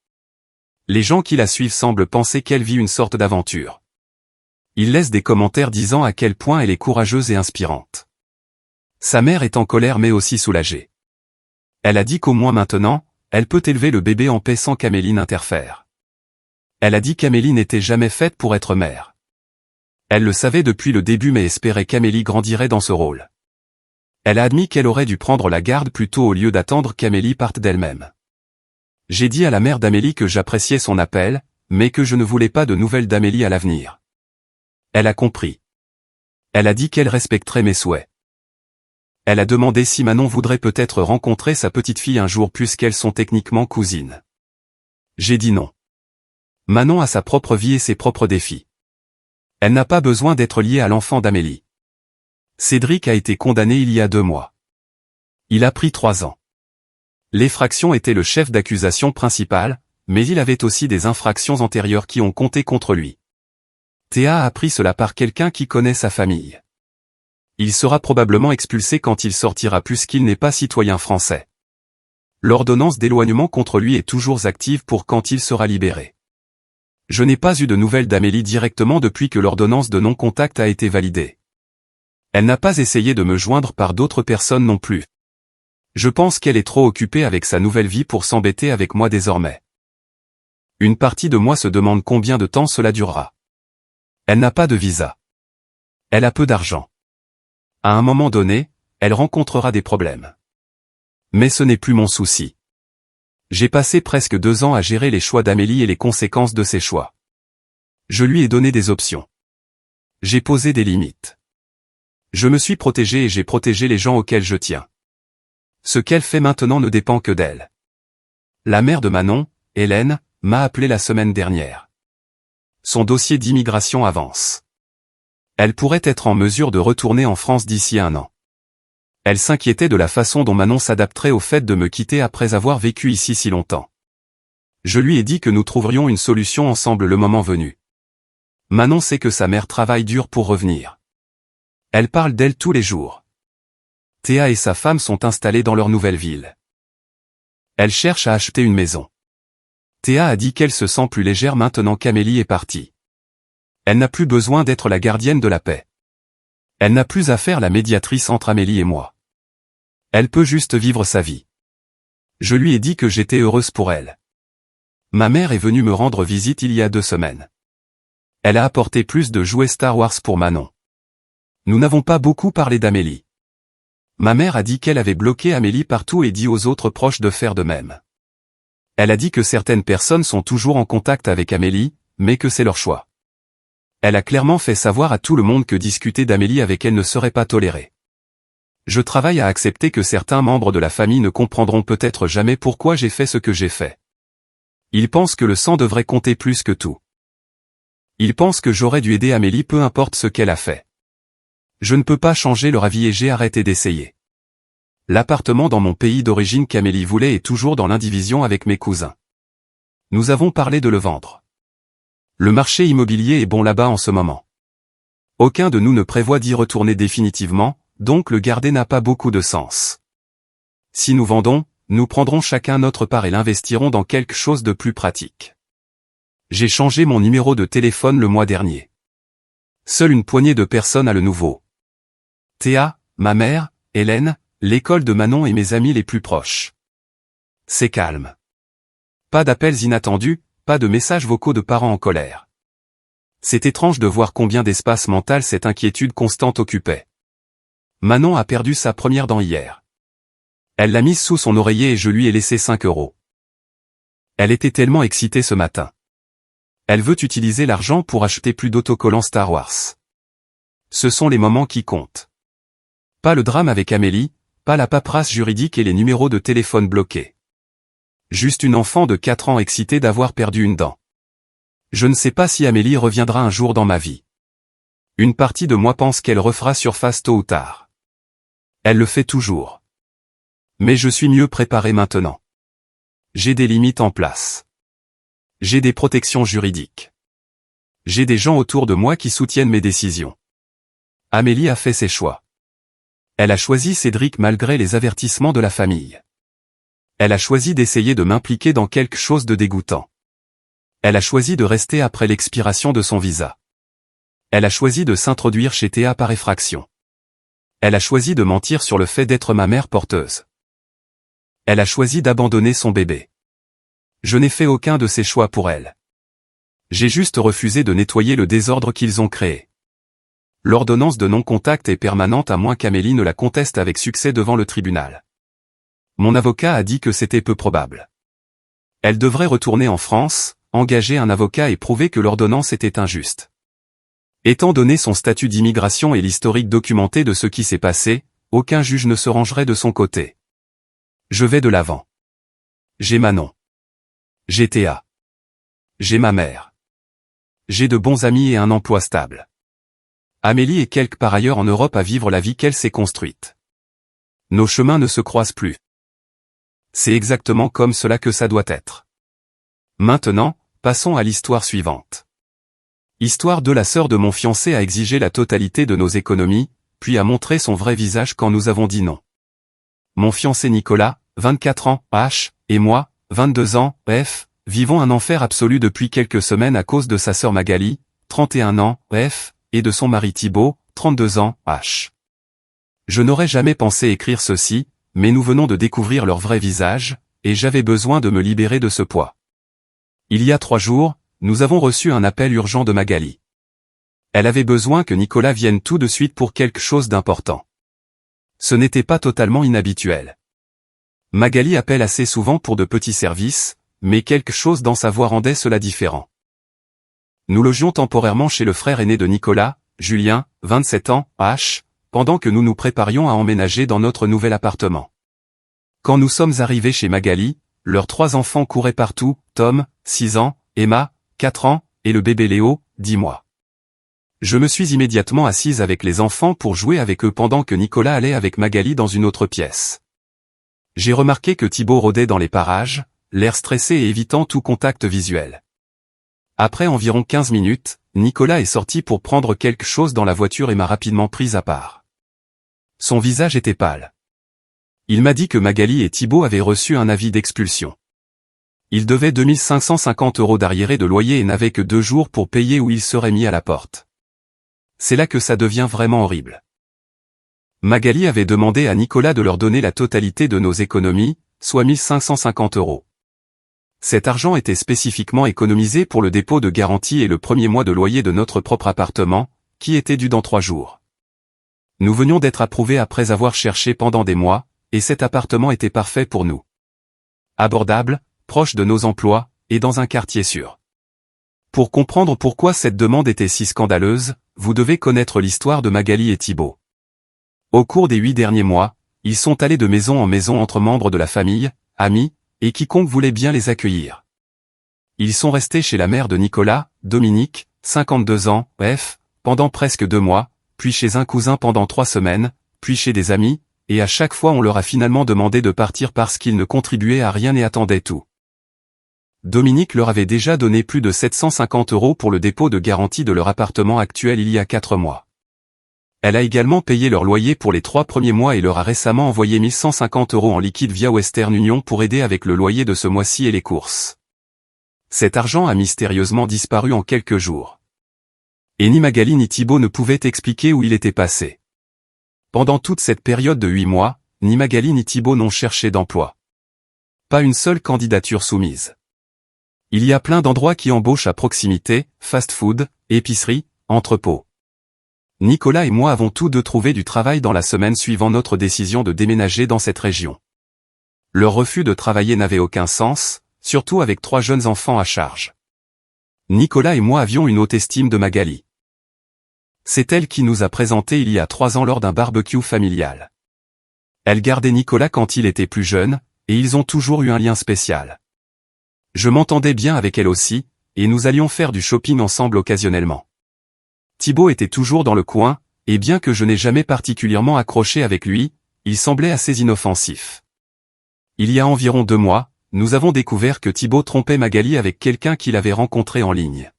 Les gens qui la suivent semblent penser qu'elle vit une sorte d'aventure. Ils laissent des commentaires disant à quel point elle est courageuse et inspirante. Sa mère est en colère mais aussi soulagée. Elle a dit qu'au moins maintenant, elle peut élever le bébé en paix sans qu'Amélie n'interfère. Elle a dit qu'Amélie n'était jamais faite pour être mère. Elle le savait depuis le début mais espérait qu'Amélie grandirait dans ce rôle. Elle a admis qu'elle aurait dû prendre la garde plus tôt au lieu d'attendre qu'Amélie parte d'elle-même. J'ai dit à la mère d'Amélie que j'appréciais son appel, mais que je ne voulais pas de nouvelles d'Amélie à l'avenir. Elle a compris. Elle a dit qu'elle respecterait mes souhaits. Elle a demandé si Manon voudrait peut-être rencontrer sa petite fille un jour puisqu'elles sont techniquement cousines. J'ai dit non. Manon a sa propre vie et ses propres défis. Elle n'a pas besoin d'être liée à l'enfant d'Amélie. Cédric a été condamné il y a 2 mois. Il a pris 3 ans. L'effraction était le chef d'accusation principal, mais il avait aussi des infractions antérieures qui ont compté contre lui. Théa a appris cela par quelqu'un qui connaît sa famille. Il sera probablement expulsé quand il sortira puisqu'il n'est pas citoyen français. L'ordonnance d'éloignement contre lui est toujours active pour quand il sera libéré. Je n'ai pas eu de nouvelles d'Amélie directement depuis que l'ordonnance de non-contact a été validée. Elle n'a pas essayé de me joindre par d'autres personnes non plus. Je pense qu'elle est trop occupée avec sa nouvelle vie pour s'embêter avec moi désormais. Une partie de moi se demande combien de temps cela durera. Elle n'a pas de visa. Elle a peu d'argent. À un moment donné, elle rencontrera des problèmes. Mais ce n'est plus mon souci. J'ai passé presque 2 ans à gérer les choix d'Amélie et les conséquences de ses choix. Je lui ai donné des options. J'ai posé des limites. Je me suis protégé et j'ai protégé les gens auxquels je tiens. Ce qu'elle fait maintenant ne dépend que d'elle. La mère de Manon, Hélène, m'a appelé la semaine dernière. Son dossier d'immigration avance. Elle pourrait être en mesure de retourner en France d'ici 1 an. Elle s'inquiétait de la façon dont Manon s'adapterait au fait de me quitter après avoir vécu ici si longtemps. Je lui ai dit que nous trouverions une solution ensemble le moment venu. Manon sait que sa mère travaille dur pour revenir. Elle parle d'elle tous les jours. Théa et sa femme sont installés dans leur nouvelle ville. Elle cherche à acheter une maison. Théa a dit qu'elle se sent plus légère maintenant qu'Amélie est partie. Elle n'a plus besoin d'être la gardienne de la paix. Elle n'a plus à faire la médiatrice entre Amélie et moi. Elle peut juste vivre sa vie. Je lui ai dit que j'étais heureuse pour elle. Ma mère est venue me rendre visite il y a 2 semaines. Elle a apporté plus de jouets Star Wars pour Manon. Nous n'avons pas beaucoup parlé d'Amélie. Ma mère a dit qu'elle avait bloqué Amélie partout et dit aux autres proches de faire de même. Elle a dit que certaines personnes sont toujours en contact avec Amélie, mais que c'est leur choix. Elle a clairement fait savoir à tout le monde que discuter d'Amélie avec elle ne serait pas toléré. Je travaille à accepter que certains membres de la famille ne comprendront peut-être jamais pourquoi j'ai fait ce que j'ai fait. Ils pensent que le sang devrait compter plus que tout. Ils pensent que j'aurais dû aider Amélie peu importe ce qu'elle a fait. Je ne peux pas changer leur avis et j'ai arrêté d'essayer. L'appartement dans mon pays d'origine qu'Amélie voulait est toujours dans l'indivision avec mes cousins. Nous avons parlé de le vendre. Le marché immobilier est bon là-bas en ce moment. Aucun de nous ne prévoit d'y retourner définitivement, donc le garder n'a pas beaucoup de sens. Si nous vendons, nous prendrons chacun notre part et l'investirons dans quelque chose de plus pratique. J'ai changé mon numéro de téléphone le mois dernier. Seule une poignée de personnes a le nouveau. Théa, ma mère, Hélène, l'école de Manon et mes amis les plus proches. C'est calme. Pas d'appels inattendus, pas de messages vocaux de parents en colère. C'est étrange de voir combien d'espace mental cette inquiétude constante occupait. Manon a perdu sa première dent hier. Elle l'a mise sous son oreiller et je lui ai laissé 5 €. Elle était tellement excitée ce matin. Elle veut utiliser l'argent pour acheter plus d'autocollants Star Wars. Ce sont les moments qui comptent. Pas le drame avec Amélie, pas la paperasse juridique et les numéros de téléphone bloqués. Juste une enfant de 4 ans excitée d'avoir perdu une dent. Je ne sais pas si Amélie reviendra un jour dans ma vie. Une partie de moi pense qu'elle refera surface tôt ou tard. Elle le fait toujours. Mais je suis mieux préparé maintenant. J'ai des limites en place. J'ai des protections juridiques. J'ai des gens autour de moi qui soutiennent mes décisions. Amélie a fait ses choix. Elle a choisi Cédric malgré les avertissements de la famille. Elle a choisi d'essayer de m'impliquer dans quelque chose de dégoûtant. Elle a choisi de rester après l'expiration de son visa. Elle a choisi de s'introduire chez Théa par effraction. Elle a choisi de mentir sur le fait d'être ma mère porteuse. Elle a choisi d'abandonner son bébé. Je n'ai fait aucun de ces choix pour elle. J'ai juste refusé de nettoyer le désordre qu'ils ont créé. L'ordonnance de non-contact est permanente à moins qu'Amélie ne la conteste avec succès devant le tribunal. Mon avocat a dit que c'était peu probable. Elle devrait retourner en France, engager un avocat et prouver que l'ordonnance était injuste. Étant donné son statut d'immigration et l'historique documenté de ce qui s'est passé, aucun juge ne se rangerait de son côté. Je vais de l'avant. J'ai Manon. J'ai Théa. J'ai ma mère. J'ai de bons amis et un emploi stable. Amélie est quelque part ailleurs en Europe à vivre la vie qu'elle s'est construite. Nos chemins ne se croisent plus. C'est exactement comme cela que ça doit être. Maintenant, passons à l'histoire suivante. Histoire 2. La sœur de mon fiancé a exigé la totalité de nos économies, puis a montré son vrai visage quand nous avons dit non. Mon fiancé Nicolas, 24 ans, H, et moi, 22 ans, F, vivons un enfer absolu depuis quelques semaines à cause de sa sœur Magali, 31 ans, F, et de son mari Thibaut, 32 ans, H. Je n'aurais jamais pensé écrire ceci, mais nous venons de découvrir leur vrai visage, et j'avais besoin de me libérer de ce poids. Il y a 3 jours, nous avons reçu un appel urgent de Magali. Elle avait besoin que Nicolas vienne tout de suite pour quelque chose d'important. Ce n'était pas totalement inhabituel. Magali appelle assez souvent pour de petits services, mais quelque chose dans sa voix rendait cela différent. Nous logions temporairement chez le frère aîné de Nicolas, Julien, 27 ans, H, pendant que nous nous préparions à emménager dans notre nouvel appartement. Quand nous sommes arrivés chez Magali, leurs 3 enfants couraient partout, Tom, 6 ans, Emma, 4 ans, et le bébé Léo, 10 mois. Je me suis immédiatement assise avec les enfants pour jouer avec eux pendant que Nicolas allait avec Magali dans une autre pièce. J'ai remarqué que Thibaut rôdait dans les parages, l'air stressé et évitant tout contact visuel. Après environ 15 minutes, Nicolas est sorti pour prendre quelque chose dans la voiture et m'a rapidement prise à part. Son visage était pâle. Il m'a dit que Magali et Thibaut avaient reçu un avis d'expulsion. Ils devaient 2550 € d'arriéré de loyer et n'avaient que 2 jours pour payer ou ils seraient mis à la porte. C'est là que ça devient vraiment horrible. Magali avait demandé à Nicolas de leur donner la totalité de nos économies, soit 1550 €. Cet argent était spécifiquement économisé pour le dépôt de garantie et le premier mois de loyer de notre propre appartement, qui était dû dans 3 jours. Nous venions d'être approuvés après avoir cherché pendant des mois, et cet appartement était parfait pour nous. Abordable, proche de nos emplois, et dans un quartier sûr. Pour comprendre pourquoi cette demande était si scandaleuse, vous devez connaître l'histoire de Magali et Thibaut. Au cours des 8 derniers mois, ils sont allés de maison en maison entre membres de la famille, amis, et quiconque voulait bien les accueillir. Ils sont restés chez la mère de Nicolas, Dominique, 52 ans, F, pendant presque 2 mois, puis chez un cousin pendant 3 semaines, puis chez des amis, et à chaque fois on leur a finalement demandé de partir parce qu'ils ne contribuaient à rien et attendaient tout. Dominique leur avait déjà donné plus de 750 € pour le dépôt de garantie de leur appartement actuel il y a 4 mois. Elle a également payé leur loyer pour les 3 premiers mois et leur a récemment envoyé 1150 € en liquide via Western Union pour aider avec le loyer de ce mois-ci et les courses. Cet argent a mystérieusement disparu en quelques jours. Et ni Magali ni Thibaut ne pouvaient expliquer où il était passé. Pendant toute cette période de 8 mois, ni Magali ni Thibaut n'ont cherché d'emploi. Pas une seule candidature soumise. Il y a plein d'endroits qui embauchent à proximité, fast-food, épicerie, entrepôt. Nicolas et moi avons tous deux trouvé du travail dans la semaine suivant notre décision de déménager dans cette région. Leur refus de travailler n'avait aucun sens, surtout avec 3 jeunes enfants à charge. Nicolas et moi avions une haute estime de Magali. C'est elle qui nous a présenté il y a 3 ans lors d'un barbecue familial. Elle gardait Nicolas quand il était plus jeune, et ils ont toujours eu un lien spécial. Je m'entendais bien avec elle aussi, et nous allions faire du shopping ensemble occasionnellement. Thibaut était toujours dans le coin, et bien que je n'ai jamais particulièrement accroché avec lui, il semblait assez inoffensif. Il y a environ 2 mois, nous avons découvert que Thibaut trompait Magali avec quelqu'un qu'il avait rencontré en ligne.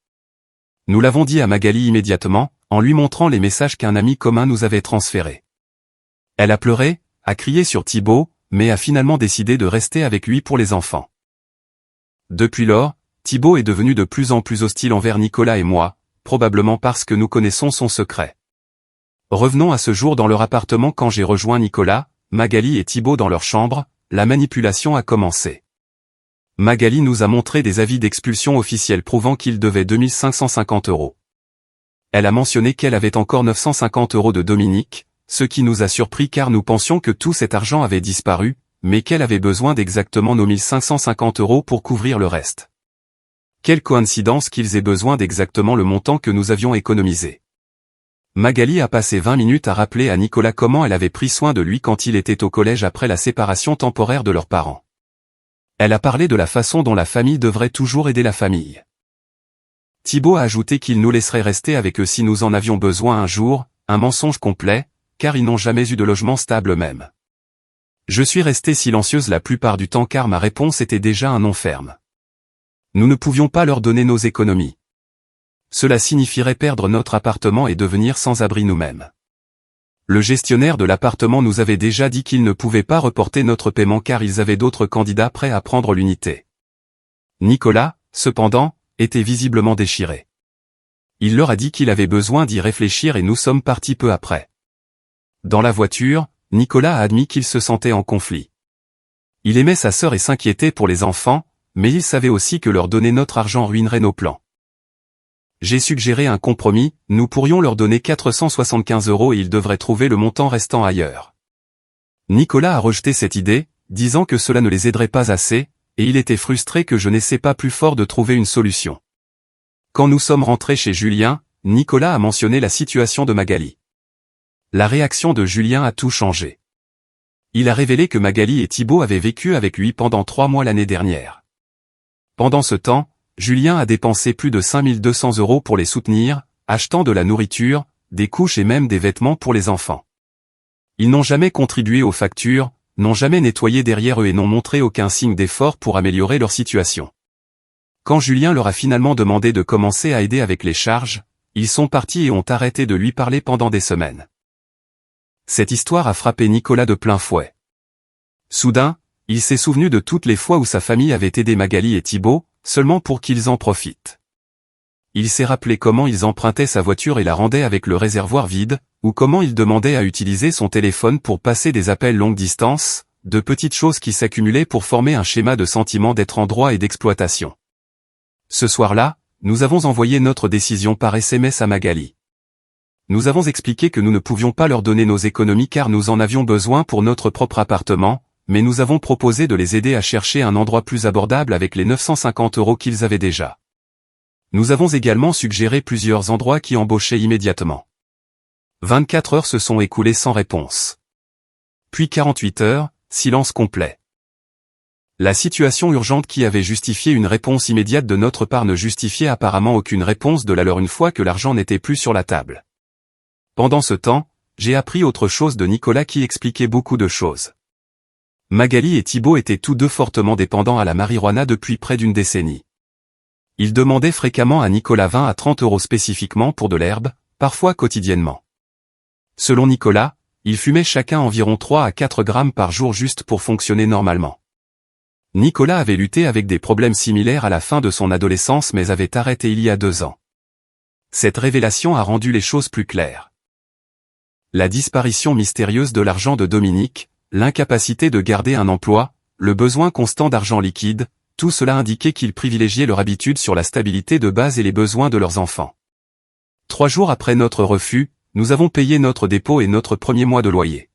Nous l'avons dit à Magali immédiatement, en lui montrant les messages qu'un ami commun nous avait transférés. Elle a pleuré, a crié sur Thibaut, mais a finalement décidé de rester avec lui pour les enfants. Depuis lors, Thibaut est devenu de plus en plus hostile envers Nicolas et moi, probablement parce que nous connaissons son secret. Revenons à ce jour dans leur appartement quand j'ai rejoint Nicolas, Magali et Thibaut dans leur chambre, la manipulation a commencé. Magali nous a montré des avis d'expulsion officiels prouvant qu'ils devaient 2550 €. Elle a mentionné qu'elle avait encore 950 € de Dominique, ce qui nous a surpris car nous pensions que tout cet argent avait disparu, mais qu'elle avait besoin d'exactement nos 1550 € pour couvrir le reste. Quelle coïncidence qu'ils aient besoin d'exactement le montant que nous avions économisé. Magali a passé 20 minutes à rappeler à Nicolas comment elle avait pris soin de lui quand il était au collège après la séparation temporaire de leurs parents. Elle a parlé de la façon dont la famille devrait toujours aider la famille. Thibaut a ajouté qu'il nous laisserait rester avec eux si nous en avions besoin un jour, un mensonge complet, car ils n'ont jamais eu de logement stable eux-mêmes. Je suis restée silencieuse la plupart du temps car ma réponse était déjà un non ferme. Nous ne pouvions pas leur donner nos économies. Cela signifierait perdre notre appartement et devenir sans abri nous-mêmes. Le gestionnaire de l'appartement nous avait déjà dit qu'il ne pouvait pas reporter notre paiement car ils avaient d'autres candidats prêts à prendre l'unité. Nicolas, cependant, était visiblement déchiré. Il leur a dit qu'il avait besoin d'y réfléchir et nous sommes partis peu après. Dans la voiture, Nicolas a admis qu'il se sentait en conflit. Il aimait sa sœur et s'inquiétait pour les enfants, mais il savait aussi que leur donner notre argent ruinerait nos plans. J'ai suggéré un compromis, nous pourrions leur donner 475 € et ils devraient trouver le montant restant ailleurs. Nicolas a rejeté cette idée, disant que cela ne les aiderait pas assez, et il était frustré que je n'essaie pas plus fort de trouver une solution. Quand nous sommes rentrés chez Julien, Nicolas a mentionné la situation de Magali. La réaction de Julien a tout changé. Il a révélé que Magali et Thibaut avaient vécu avec lui pendant 3 mois l'année dernière. Pendant ce temps, Julien a dépensé plus de 5200 € pour les soutenir, achetant de la nourriture, des couches et même des vêtements pour les enfants. Ils n'ont jamais contribué aux factures, n'ont jamais nettoyé derrière eux et n'ont montré aucun signe d'effort pour améliorer leur situation. Quand Julien leur a finalement demandé de commencer à aider avec les charges, ils sont partis et ont arrêté de lui parler pendant des semaines. Cette histoire a frappé Nicolas de plein fouet. Soudain, il s'est souvenu de toutes les fois où sa famille avait aidé Magali et Thibaut, seulement pour qu'ils en profitent. Il s'est rappelé comment ils empruntaient sa voiture et la rendaient avec le réservoir vide, ou comment ils demandaient à utiliser son téléphone pour passer des appels longue distance, de petites choses qui s'accumulaient pour former un schéma de sentiment d'être en droit et d'exploitation. Ce soir-là, nous avons envoyé notre décision par SMS à Magali. Nous avons expliqué que nous ne pouvions pas leur donner nos économies car nous en avions besoin pour notre propre appartement, mais nous avons proposé de les aider à chercher un endroit plus abordable avec les 950 € qu'ils avaient déjà. Nous avons également suggéré plusieurs endroits qui embauchaient immédiatement. 24 heures se sont écoulées sans réponse. Puis 48 heures, silence complet. La situation urgente qui avait justifié une réponse immédiate de notre part ne justifiait apparemment aucune réponse de la leur une fois que l'argent n'était plus sur la table. Pendant ce temps, j'ai appris autre chose de Nicolas qui expliquait beaucoup de choses. Magali et Thibaut étaient tous deux fortement dépendants à la marijuana depuis près d'une décennie. Ils demandaient fréquemment à Nicolas 20 à 30 € spécifiquement pour de l'herbe, parfois quotidiennement. Selon Nicolas, ils fumaient chacun environ 3 à 4 grammes par jour juste pour fonctionner normalement. Nicolas avait lutté avec des problèmes similaires à la fin de son adolescence mais avait arrêté il y a 2 ans. Cette révélation a rendu les choses plus claires. La disparition mystérieuse de l'argent de Dominique, l'incapacité de garder un emploi, le besoin constant d'argent liquide, tout cela indiquait qu'ils privilégiaient leur habitude sur la stabilité de base et les besoins de leurs enfants. 3 jours après notre refus, nous avons payé notre dépôt et notre premier mois de loyer.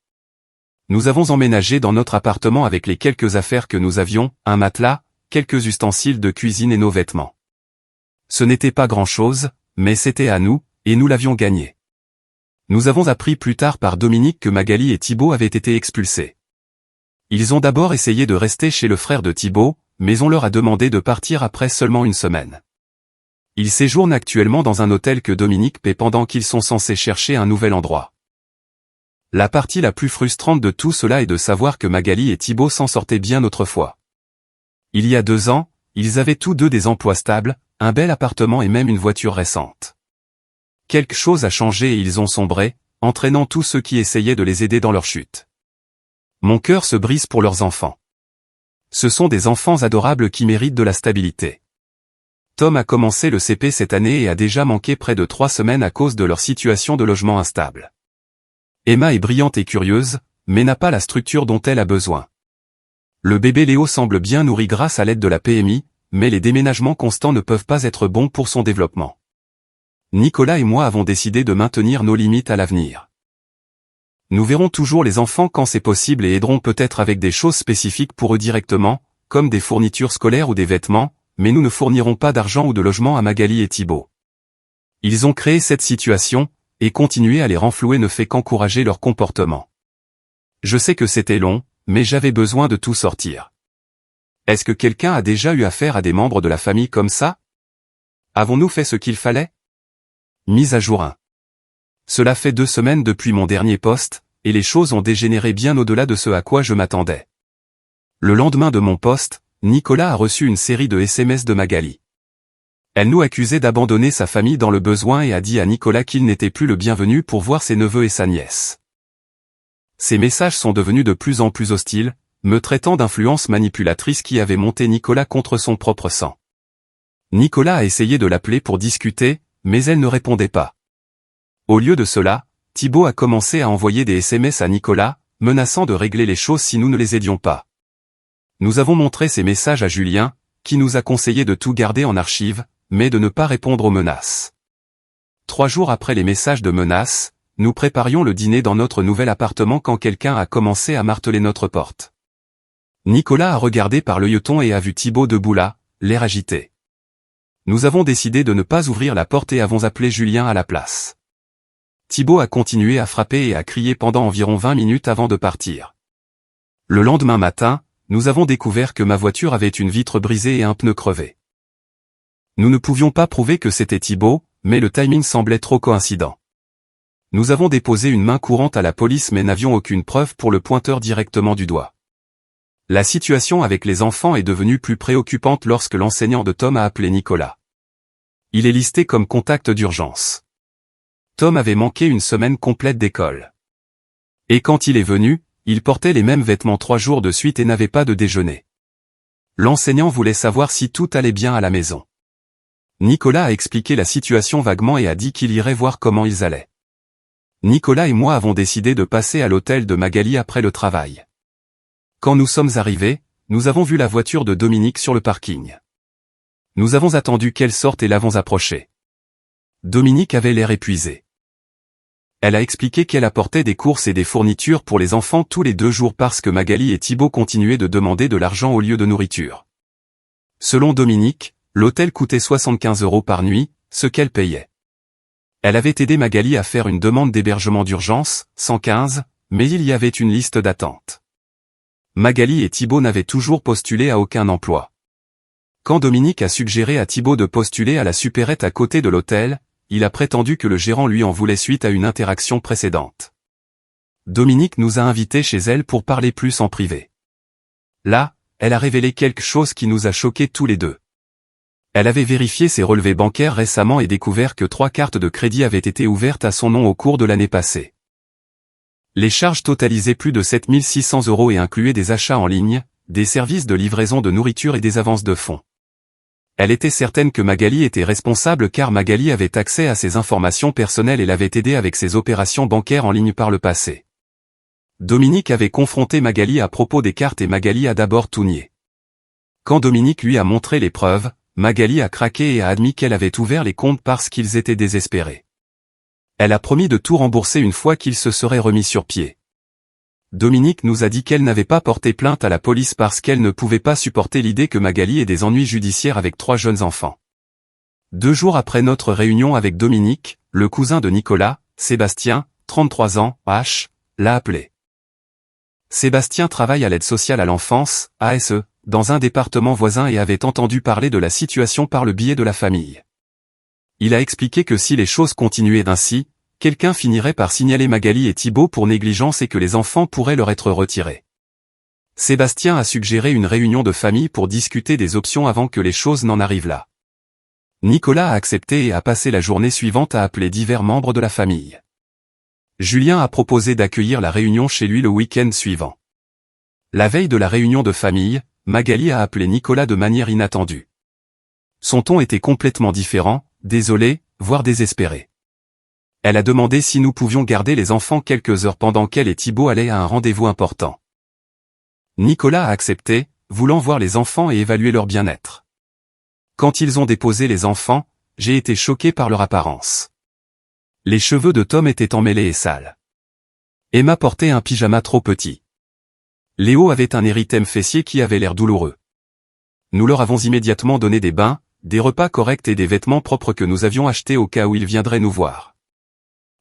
Nous avons emménagé dans notre appartement avec les quelques affaires que nous avions, un matelas, quelques ustensiles de cuisine et nos vêtements. Ce n'était pas grand-chose, mais c'était à nous, et nous l'avions gagné. Nous avons appris plus tard par Dominique que Magali et Thibaut avaient été expulsés. Ils ont d'abord essayé de rester chez le frère de Thibaut, mais on leur a demandé de partir après seulement une semaine. Ils séjournent actuellement dans un hôtel que Dominique paie pendant qu'ils sont censés chercher un nouvel endroit. La partie la plus frustrante de tout cela est de savoir que Magali et Thibaut s'en sortaient bien autrefois. Il y a 2 ans, ils avaient tous deux des emplois stables, un bel appartement et même une voiture récente. Quelque chose a changé et ils ont sombré, entraînant tous ceux qui essayaient de les aider dans leur chute. Mon cœur se brise pour leurs enfants. Ce sont des enfants adorables qui méritent de la stabilité. Tom a commencé le CP cette année et a déjà manqué près de 3 semaines à cause de leur situation de logement instable. Emma est brillante et curieuse, mais n'a pas la structure dont elle a besoin. Le bébé Léo semble bien nourri grâce à l'aide de la PMI, mais les déménagements constants ne peuvent pas être bons pour son développement. Nicolas et moi avons décidé de maintenir nos limites à l'avenir. Nous verrons toujours les enfants quand c'est possible et aiderons peut-être avec des choses spécifiques pour eux directement, comme des fournitures scolaires ou des vêtements, mais nous ne fournirons pas d'argent ou de logement à Magali et Thibaut. Ils ont créé cette situation, et continuer à les renflouer ne fait qu'encourager leur comportement. Je sais que c'était long, mais j'avais besoin de tout sortir. Est-ce que quelqu'un a déjà eu affaire à des membres de la famille comme ça? Avons-nous fait ce qu'il fallait? Mise à jour 1. Cela fait 2 semaines depuis mon dernier post, et les choses ont dégénéré bien au-delà de ce à quoi je m'attendais. Le lendemain de mon post, Nicolas a reçu une série de SMS de Magali. Elle nous accusait d'abandonner sa famille dans le besoin et a dit à Nicolas qu'il n'était plus le bienvenu pour voir ses neveux et sa nièce. Ces messages sont devenus de plus en plus hostiles, me traitant d'influence manipulatrice qui avait monté Nicolas contre son propre sang. Nicolas a essayé de l'appeler pour discuter, mais elle ne répondait pas. Au lieu de cela, Thibaut a commencé à envoyer des SMS à Nicolas, menaçant de régler les choses si nous ne les aidions pas. Nous avons montré ces messages à Julien, qui nous a conseillé de tout garder en archive, mais de ne pas répondre aux menaces. 3 jours après les messages de menaces, nous préparions le dîner dans notre nouvel appartement quand quelqu'un a commencé à marteler notre porte. Nicolas a regardé par l'œilleton et a vu Thibaut debout là, l'air agité. Nous avons décidé de ne pas ouvrir la porte et avons appelé Julien à la place. Thibaut a continué à frapper et à crier pendant environ 20 minutes avant de partir. Le lendemain matin, nous avons découvert que ma voiture avait une vitre brisée et un pneu crevé. Nous ne pouvions pas prouver que c'était Thibaut, mais le timing semblait trop coïncident. Nous avons déposé une main courante à la police mais n'avions aucune preuve pour le pointeur directement du doigt. La situation avec les enfants est devenue plus préoccupante lorsque l'enseignant de Tom a appelé Nicolas. Il est listé comme contact d'urgence. Tom avait manqué une semaine complète d'école. Et quand il est venu, il portait les mêmes vêtements 3 jours de suite et n'avait pas de déjeuner. L'enseignant voulait savoir si tout allait bien à la maison. Nicolas a expliqué la situation vaguement et a dit qu'il irait voir comment ils allaient. Nicolas et moi avons décidé de passer à l'hôtel de Magali après le travail. Quand nous sommes arrivés, nous avons vu la voiture de Dominique sur le parking. Nous avons attendu qu'elle sorte et l'avons approchée. Dominique avait l'air épuisée. Elle a expliqué qu'elle apportait des courses et des fournitures pour les enfants tous les 2 jours parce que Magali et Thibaut continuaient de demander de l'argent au lieu de nourriture. Selon Dominique, l'hôtel coûtait 75 € par nuit, ce qu'elle payait. Elle avait aidé Magali à faire une demande d'hébergement d'urgence, 115, mais il y avait une liste d'attente. Magali et Thibaut n'avaient toujours postulé à aucun emploi. Quand Dominique a suggéré à Thibaut de postuler à la supérette à côté de l'hôtel, il a prétendu que le gérant lui en voulait suite à une interaction précédente. Dominique nous a invités chez elle pour parler plus en privé. Là, elle a révélé quelque chose qui nous a choqués tous les deux. Elle avait vérifié ses relevés bancaires récemment et découvert que 3 cartes de crédit avaient été ouvertes à son nom au cours de l'année passée. Les charges totalisaient plus de 7 600 € et incluaient des achats en ligne, des services de livraison de nourriture et des avances de fonds. Elle était certaine que Magali était responsable car Magali avait accès à ses informations personnelles et l'avait aidée avec ses opérations bancaires en ligne par le passé. Dominique avait confronté Magali à propos des cartes et Magali a d'abord tout nié. Quand Dominique lui a montré les preuves, Magali a craqué et a admis qu'elle avait ouvert les comptes parce qu'ils étaient désespérés. Elle a promis de tout rembourser une fois qu'ils se seraient remis sur pied. Dominique nous a dit qu'elle n'avait pas porté plainte à la police parce qu'elle ne pouvait pas supporter l'idée que Magali ait des ennuis judiciaires avec 3 jeunes enfants. 2 jours après notre réunion avec Dominique, le cousin de Nicolas, Sébastien, 33 ans, l'a appelé. Sébastien travaille à l'aide sociale à l'enfance, ASE, dans un département voisin et avait entendu parler de la situation par le biais de la famille. Il a expliqué que si les choses continuaient ainsi, quelqu'un finirait par signaler Magali et Thibaut pour négligence et que les enfants pourraient leur être retirés. Sébastien a suggéré une réunion de famille pour discuter des options avant que les choses n'en arrivent là. Nicolas a accepté et a passé la journée suivante à appeler divers membres de la famille. Julien a proposé d'accueillir la réunion chez lui le week-end suivant. La veille de la réunion de famille, Magali a appelé Nicolas de manière inattendue. Son ton était complètement différent, désolé, voire désespéré. Elle a demandé si nous pouvions garder les enfants quelques heures pendant qu'elle et Thibaut allaient à un rendez-vous important. Nicolas a accepté, voulant voir les enfants et évaluer leur bien-être. Quand ils ont déposé les enfants, j'ai été choqué par leur apparence. Les cheveux de Tom étaient emmêlés et sales. Emma portait un pyjama trop petit. Léo avait un érythème fessier qui avait l'air douloureux. Nous leur avons immédiatement donné des bains, des repas corrects et des vêtements propres que nous avions achetés au cas où ils viendraient nous voir.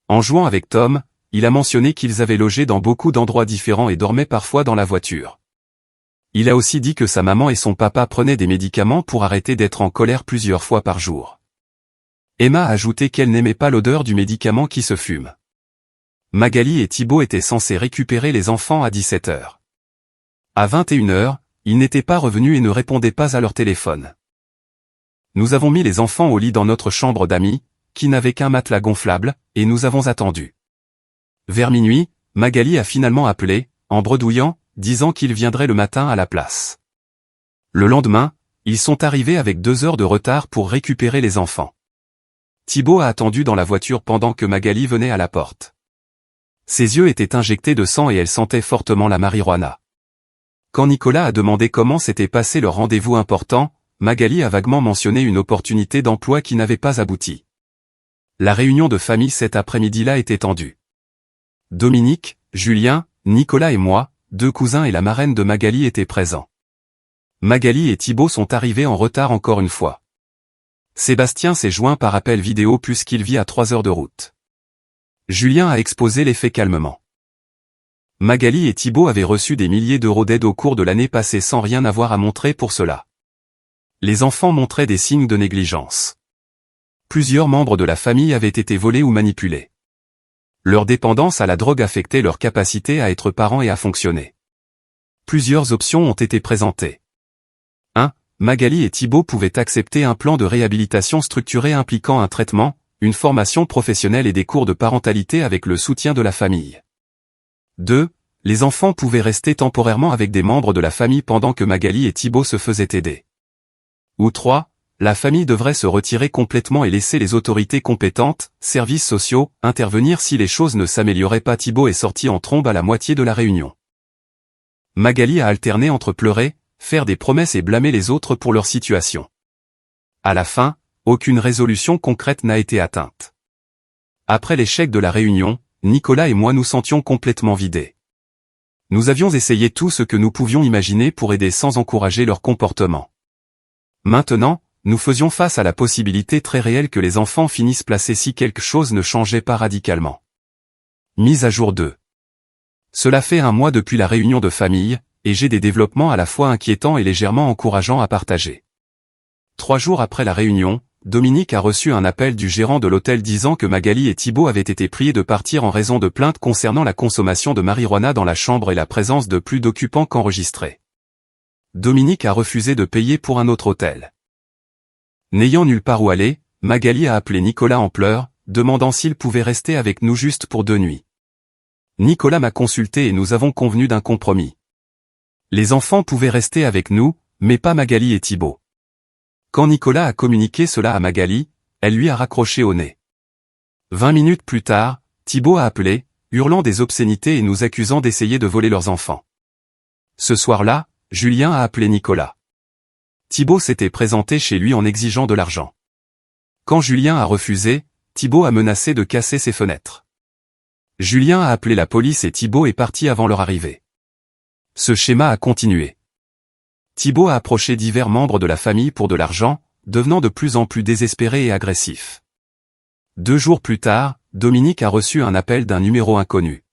En jouant avec Tom, il a mentionné qu'ils avaient logé dans beaucoup d'endroits différents et dormaient parfois dans la voiture. Il a aussi dit que sa maman et son papa prenaient des médicaments pour arrêter d'être en colère plusieurs fois par jour. Emma a ajouté qu'elle n'aimait pas l'odeur du médicament qui se fume. Magali et Thibaut étaient censés récupérer les enfants à 17h. À 21h, ils n'étaient pas revenus et ne répondaient pas à leur téléphone. Nous avons mis les enfants au lit dans notre chambre d'amis, qui n'avait qu'un matelas gonflable, et nous avons attendu. Vers minuit, Magali a finalement appelé, en bredouillant, disant qu'il viendrait le matin à la place. Le lendemain, ils sont arrivés avec 2 heures de retard pour récupérer les enfants. Thibaut a attendu dans la voiture pendant que Magali venait à la porte. Ses yeux étaient injectés de sang et elle sentait fortement la marijuana. Quand Nicolas a demandé comment s'était passé leur rendez-vous important, Magali a vaguement mentionné une opportunité d'emploi qui n'avait pas abouti. La réunion de famille cet après-midi-là était tendue. Dominique, Julien, Nicolas et moi, 2 cousins et la marraine de Magali étaient présents. Magali et Thibaut sont arrivés en retard encore une fois. Sébastien s'est joint par appel vidéo puisqu'il vit à 3 heures de route. Julien a exposé les faits calmement. Magali et Thibaut avaient reçu des milliers d'euros d'aide au cours de l'année passée sans rien avoir à montrer pour cela. Les enfants montraient des signes de négligence. Plusieurs membres de la famille avaient été volés ou manipulés. Leur dépendance à la drogue affectait leur capacité à être parents et à fonctionner. Plusieurs options ont été présentées. 1. Magali et Thibaut pouvaient accepter un plan de réhabilitation structuré impliquant un traitement, une formation professionnelle et des cours de parentalité avec le soutien de la famille. 2. Les enfants pouvaient rester temporairement avec des membres de la famille pendant que Magali et Thibaut se faisaient aider. Ou 3. La famille devrait se retirer complètement et laisser les autorités compétentes, services sociaux, intervenir si les choses ne s'amélioraient pas. Thibaut est sorti en trombe à la moitié de la réunion. Magali a alterné entre pleurer, faire des promesses et blâmer les autres pour leur situation. À la fin, aucune résolution concrète n'a été atteinte. Après l'échec de la réunion, Nicolas et moi nous sentions complètement vidés. Nous avions essayé tout ce que nous pouvions imaginer pour aider sans encourager leur comportement. Maintenant, nous faisions face à la possibilité très réelle que les enfants finissent placés si quelque chose ne changeait pas radicalement. Mise à jour 2. Cela fait 1 mois depuis la réunion de famille, et j'ai des développements à la fois inquiétants et légèrement encourageants à partager. 3 jours après la réunion, Dominique a reçu un appel du gérant de l'hôtel disant que Magali et Thibaut avaient été priés de partir en raison de plaintes concernant la consommation de marijuana dans la chambre et la présence de plus d'occupants qu'enregistrés. Dominique a refusé de payer pour un autre hôtel. N'ayant nulle part où aller, Magali a appelé Nicolas en pleurs, demandant s'il pouvait rester avec nous juste pour 2 nuits. Nicolas m'a consulté et nous avons convenu d'un compromis. Les enfants pouvaient rester avec nous, mais pas Magali et Thibaut. Quand Nicolas a communiqué cela à Magali, elle lui a raccroché au nez. 20 minutes plus tard, Thibaut a appelé, hurlant des obscénités et nous accusant d'essayer de voler leurs enfants. Ce soir-là, Julien a appelé Nicolas. Thibaut s'était présenté chez lui en exigeant de l'argent. Quand Julien a refusé, Thibaut a menacé de casser ses fenêtres. Julien a appelé la police et Thibaut est parti avant leur arrivée. Ce schéma a continué. Thibaut a approché divers membres de la famille pour de l'argent, devenant de plus en plus désespéré et agressif. 2 jours plus tard, Dominique a reçu un appel d'un numéro inconnu.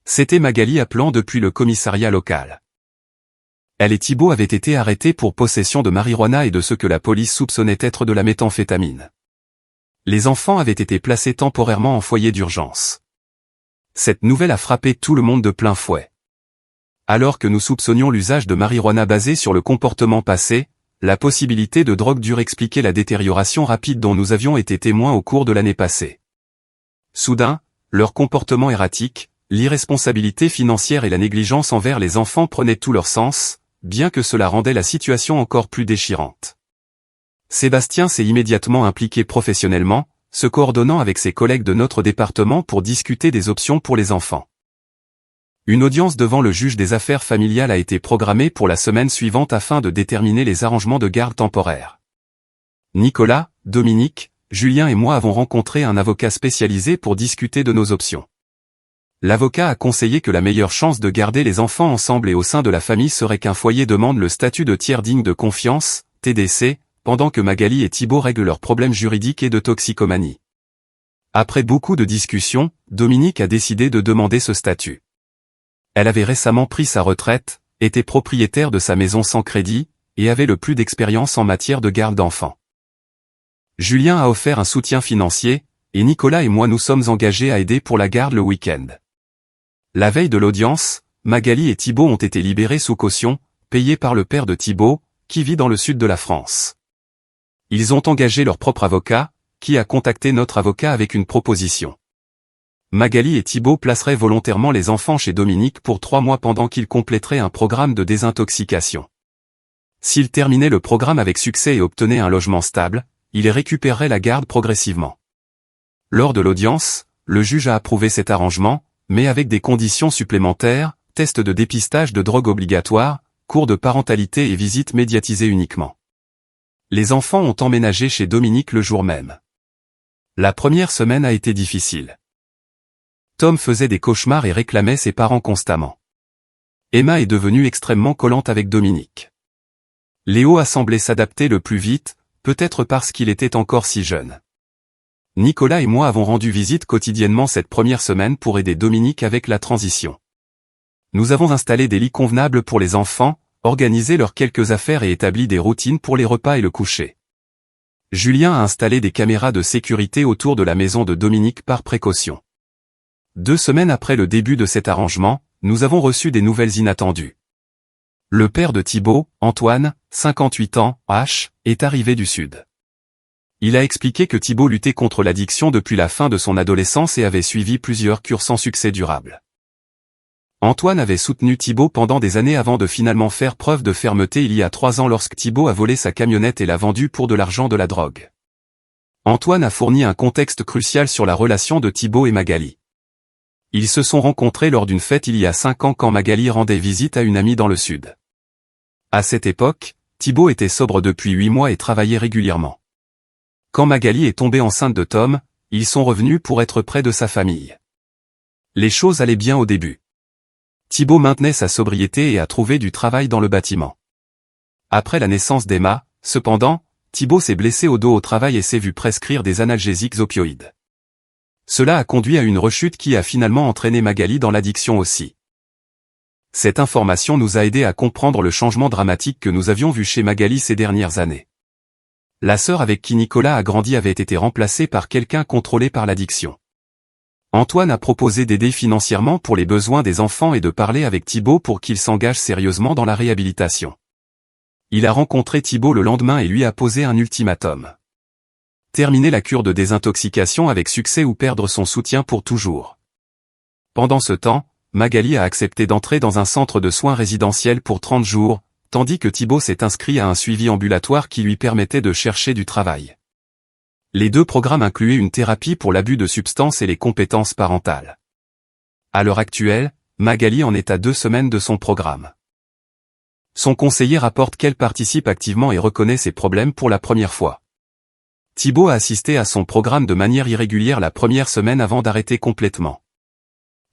C'était Magali appelant depuis le commissariat local. Elle et Thibaut avaient été arrêtés pour possession de marijuana et de ce que la police soupçonnait être de la méthamphétamine. Les enfants avaient été placés temporairement en foyer d'urgence. Cette nouvelle a frappé tout le monde de plein fouet. Alors que nous soupçonnions l'usage de marijuana basé sur le comportement passé, la possibilité de drogue dure expliquait la détérioration rapide dont nous avions été témoins au cours de l'année passée. Soudain, leur comportement erratique, l'irresponsabilité financière et la négligence envers les enfants prenaient tout leur sens, bien que cela rendait la situation encore plus déchirante. Sébastien s'est immédiatement impliqué professionnellement, se coordonnant avec ses collègues de notre département pour discuter des options pour les enfants. Une audience devant le juge des affaires familiales a été programmée pour la semaine suivante afin de déterminer les arrangements de garde temporaire. Nicolas, Dominique, Julien et moi avons rencontré un avocat spécialisé pour discuter de nos options. L'avocat a conseillé que la meilleure chance de garder les enfants ensemble et au sein de la famille serait qu'un foyer demande le statut de tiers digne de confiance, TDC, pendant que Magali et Thibaut règlent leurs problèmes juridiques et de toxicomanie. Après beaucoup de discussions, Dominique a décidé de demander ce statut. Elle avait récemment pris sa retraite, était propriétaire de sa maison sans crédit, et avait le plus d'expérience en matière de garde d'enfants. Julien a offert un soutien financier, et Nicolas et moi nous sommes engagés à aider pour la garde le week-end. La veille de l'audience, Magali et Thibaut ont été libérés sous caution, payés par le père de Thibaut, qui vit dans le sud de la France. Ils ont engagé leur propre avocat, qui a contacté notre avocat avec une proposition. Magali et Thibaut placeraient volontairement les enfants chez Dominique pour 3 mois pendant qu'ils compléteraient un programme de désintoxication. S'ils terminaient le programme avec succès et obtenaient un logement stable, ils récupéreraient la garde progressivement. Lors de l'audience, le juge a approuvé cet arrangement, mais avec des conditions supplémentaires, tests de dépistage de drogue obligatoires, cours de parentalité et visites médiatisées uniquement. Les enfants ont emménagé chez Dominique le jour même. La première semaine a été difficile. Tom faisait des cauchemars et réclamait ses parents constamment. Emma est devenue extrêmement collante avec Dominique. Léo a semblé s'adapter le plus vite, peut-être parce qu'il était encore si jeune. Nicolas et moi avons rendu visite quotidiennement cette première semaine pour aider Dominique avec la transition. Nous avons installé des lits convenables pour les enfants, organisé leurs quelques affaires et établi des routines pour les repas et le coucher. Julien a installé des caméras de sécurité autour de la maison de Dominique par précaution. 2 semaines après le début de cet arrangement, nous avons reçu des nouvelles inattendues. Le père de Thibaut, Antoine, 58 ans, est arrivé du Sud. Il a expliqué que Thibaut luttait contre l'addiction depuis la fin de son adolescence et avait suivi plusieurs cures sans succès durable. Antoine avait soutenu Thibaut pendant des années avant de finalement faire preuve de fermeté il y a 3 ans lorsque Thibaut a volé sa camionnette et l'a vendue pour de l'argent de la drogue. Antoine a fourni un contexte crucial sur la relation de Thibaut et Magali. Ils se sont rencontrés lors d'une fête il y a 5 ans quand Magali rendait visite à une amie dans le Sud. À cette époque, Thibaut était sobre depuis 8 mois et travaillait régulièrement. Quand Magali est tombée enceinte de Tom, ils sont revenus pour être près de sa famille. Les choses allaient bien au début. Thibaut maintenait sa sobriété et a trouvé du travail dans le bâtiment. Après la naissance d'Emma, cependant, Thibaut s'est blessé au dos au travail et s'est vu prescrire des analgésiques opioïdes. Cela a conduit à une rechute qui a finalement entraîné Magali dans l'addiction aussi. Cette information nous a aidé à comprendre le changement dramatique que nous avions vu chez Magali ces dernières années. La sœur avec qui Nicolas a grandi avait été remplacée par quelqu'un contrôlé par l'addiction. Antoine a proposé d'aider financièrement pour les besoins des enfants et de parler avec Thibaut pour qu'il s'engage sérieusement dans la réhabilitation. Il a rencontré Thibaut le lendemain et lui a posé un ultimatum. Terminer la cure de désintoxication avec succès ou perdre son soutien pour toujours. Pendant ce temps, Magali a accepté d'entrer dans un centre de soins résidentiel pour 30 jours, tandis que Thibaut s'est inscrit à un suivi ambulatoire qui lui permettait de chercher du travail. Les 2 programmes incluaient une thérapie pour l'abus de substances et les compétences parentales. À l'heure actuelle, Magali en est à 2 semaines de son programme. Son conseiller rapporte qu'elle participe activement et reconnaît ses problèmes pour la première fois. Thibaut a assisté à son programme de manière irrégulière la première semaine avant d'arrêter complètement.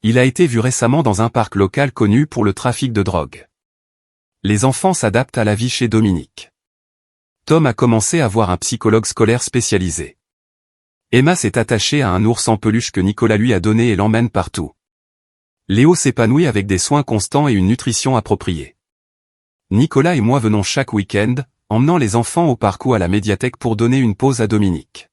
Il a été vu récemment dans un parc local connu pour le trafic de drogue. Les enfants s'adaptent à la vie chez Dominique. Tom a commencé à voir un psychologue scolaire spécialisé. Emma s'est attachée à un ours en peluche que Nicolas lui a donné et l'emmène partout. Léo s'épanouit avec des soins constants et une nutrition appropriée. Nicolas et moi venons chaque week-end, emmenant les enfants au parc ou à la médiathèque pour donner une pause à Dominique.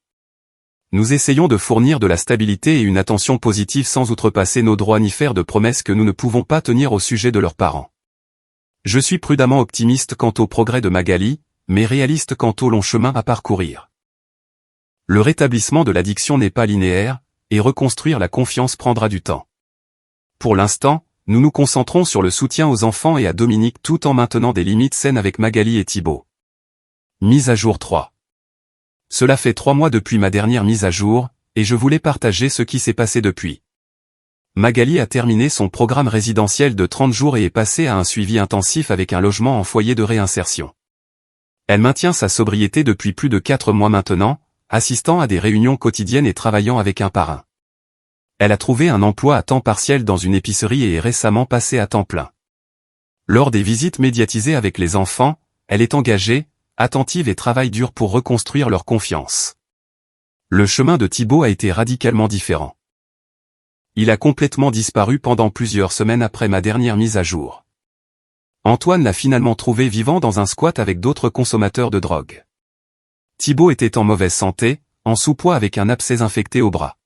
Nous essayons de fournir de la stabilité et une attention positive sans outrepasser nos droits ni faire de promesses que nous ne pouvons pas tenir au sujet de leurs parents. Je suis prudemment optimiste quant au progrès de Magali, mais réaliste quant au long chemin à parcourir. Le rétablissement de l'addiction n'est pas linéaire, et reconstruire la confiance prendra du temps. Pour l'instant, nous nous concentrons sur le soutien aux enfants et à Dominique tout en maintenant des limites saines avec Magali et Thibaut. Mise à jour 3. Cela fait 3 mois depuis ma dernière mise à jour, et je voulais partager ce qui s'est passé depuis. Magali a terminé son programme résidentiel de 30 jours et est passée à un suivi intensif avec un logement en foyer de réinsertion. Elle maintient sa sobriété depuis plus de 4 mois maintenant, assistant à des réunions quotidiennes et travaillant avec un parrain. Elle a trouvé un emploi à temps partiel dans une épicerie et est récemment passée à temps plein. Lors des visites médiatisées avec les enfants, elle est engagée, attentive et travaille dur pour reconstruire leur confiance. Le chemin de Thibaut a été radicalement différent. Il a complètement disparu pendant plusieurs semaines après ma dernière mise à jour. Antoine l'a finalement trouvé vivant dans un squat avec d'autres consommateurs de drogue. Thibaut était en mauvaise santé, en sous-poids avec un abcès infecté au bras.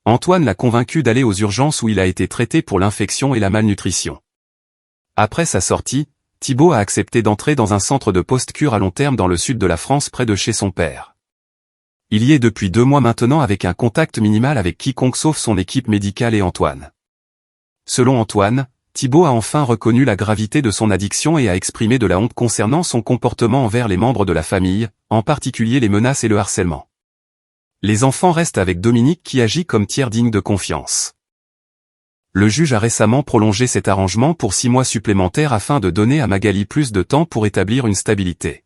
Antoine l'a convaincu d'aller aux urgences où il a été traité pour l'infection et la malnutrition. Après sa sortie, Thibaut a accepté d'entrer dans un centre de post-cure à long terme dans le sud de la France près de chez son père. Il y est depuis 2 mois maintenant avec un contact minimal avec quiconque sauf son équipe médicale et Antoine. Selon Antoine, Thibaut a enfin reconnu la gravité de son addiction et a exprimé de la honte concernant son comportement envers les membres de la famille, en particulier les menaces et le harcèlement. Les enfants restent avec Dominique qui agit comme tiers digne de confiance. Le juge a récemment prolongé cet arrangement pour 6 mois supplémentaires afin de donner à Magali plus de temps pour établir une stabilité.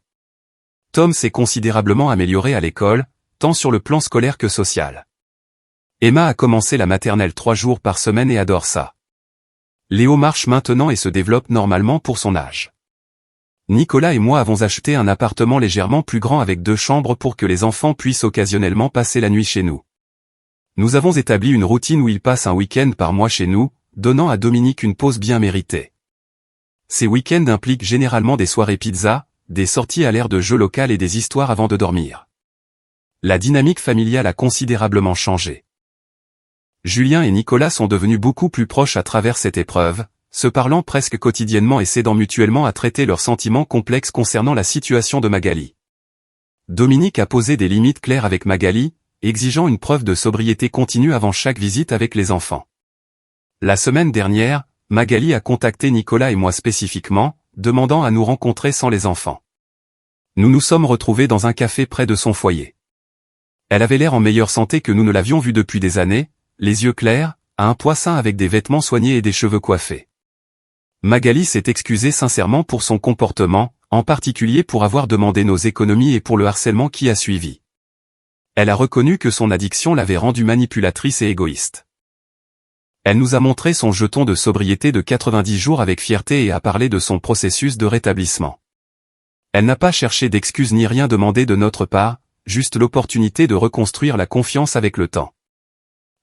Tom s'est considérablement amélioré à l'école, tant sur le plan scolaire que social. Emma a commencé la maternelle 3 jours par semaine et adore ça. Léo marche maintenant et se développe normalement pour son âge. Nicolas et moi avons acheté un appartement légèrement plus grand avec 2 chambres pour que les enfants puissent occasionnellement passer la nuit chez nous. Nous avons établi une routine où ils passent un week-end par mois chez nous, donnant à Dominique une pause bien méritée. Ces week-ends impliquent généralement des soirées pizza, des sorties à l'air de jeu local et des histoires avant de dormir. La dynamique familiale a considérablement changé. Julien et Nicolas sont devenus beaucoup plus proches à travers cette épreuve, se parlant presque quotidiennement et s'aidant mutuellement à traiter leurs sentiments complexes concernant la situation de Magali. Dominique a posé des limites claires avec Magali, exigeant une preuve de sobriété continue avant chaque visite avec les enfants. La semaine dernière, Magali a contacté Nicolas et moi spécifiquement, demandant à nous rencontrer sans les enfants. Nous nous sommes retrouvés dans un café près de son foyer. Elle avait l'air en meilleure santé que nous ne l'avions vue depuis des années, les yeux clairs, à un poids sain avec des vêtements soignés et des cheveux coiffés. Magali s'est excusée sincèrement pour son comportement, en particulier pour avoir demandé nos économies et pour le harcèlement qui a suivi. Elle a reconnu que son addiction l'avait rendue manipulatrice et égoïste. Elle nous a montré son jeton de sobriété de 90 jours avec fierté et a parlé de son processus de rétablissement. Elle n'a pas cherché d'excuses ni rien demandé de notre part, juste l'opportunité de reconstruire la confiance avec le temps.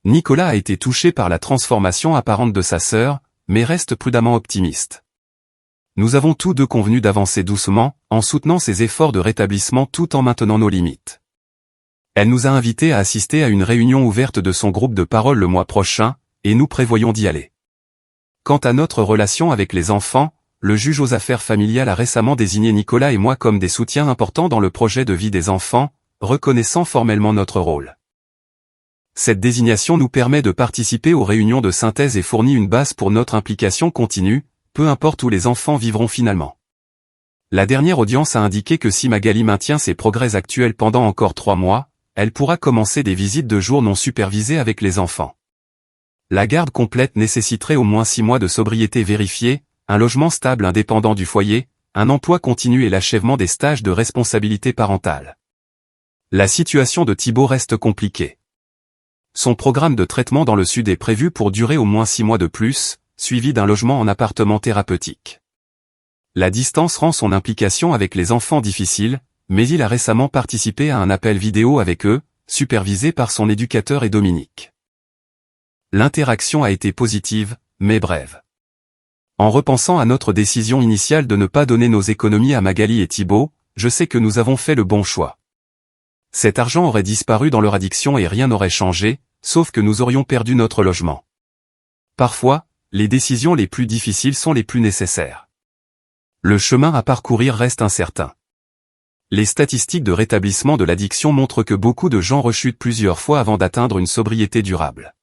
Nicolas a été touché par la transformation apparente de sa sœur, mais reste prudemment optimiste. Nous avons tous deux convenu d'avancer doucement, en soutenant ses efforts de rétablissement tout en maintenant nos limites. Elle nous a invités à assister à une réunion ouverte de son groupe de parole le mois prochain, et nous prévoyons d'y aller. Quant à notre relation avec les enfants, le juge aux affaires familiales a récemment désigné Nicolas et moi comme des soutiens importants dans le projet de vie des enfants, reconnaissant formellement notre rôle. Cette désignation nous permet de participer aux réunions de synthèse et fournit une base pour notre implication continue, peu importe où les enfants vivront finalement. La dernière audience a indiqué que si Magali maintient ses progrès actuels pendant encore 3 mois, elle pourra commencer des visites de jour non supervisées avec les enfants. La garde complète nécessiterait au moins 6 mois de sobriété vérifiée, un logement stable indépendant du foyer, un emploi continu et l'achèvement des stages de responsabilité parentale. La situation de Thibaut reste compliquée. Son programme de traitement dans le Sud est prévu pour durer au moins 6 mois de plus, suivi d'un logement en appartement thérapeutique. La distance rend son implication avec les enfants difficile, mais il a récemment participé à un appel vidéo avec eux, supervisé par son éducateur et Dominique. L'interaction a été positive, mais brève. En repensant à notre décision initiale de ne pas donner nos économies à Magali et Thibaut, je sais que nous avons fait le bon choix. Cet argent aurait disparu dans leur addiction et rien n'aurait changé, sauf que nous aurions perdu notre logement. Parfois, les décisions les plus difficiles sont les plus nécessaires. Le chemin à parcourir reste incertain. Les statistiques de rétablissement de l'addiction montrent que beaucoup de gens rechutent plusieurs fois avant d'atteindre une sobriété durable.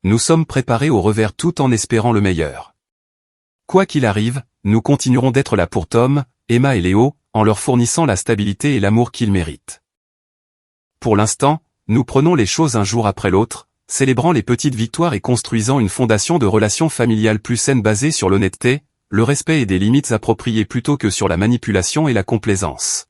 Nous sommes préparés au revers tout en espérant le meilleur. Quoi qu'il arrive, nous continuerons d'être là pour Tom, Emma et Léo, en leur fournissant la stabilité et l'amour qu'ils méritent. Pour l'instant, nous prenons les choses un jour après l'autre, célébrant les petites victoires et construisant une fondation de relations familiales plus saines basée sur l'honnêteté, le respect et des limites appropriées plutôt que sur la manipulation et la complaisance.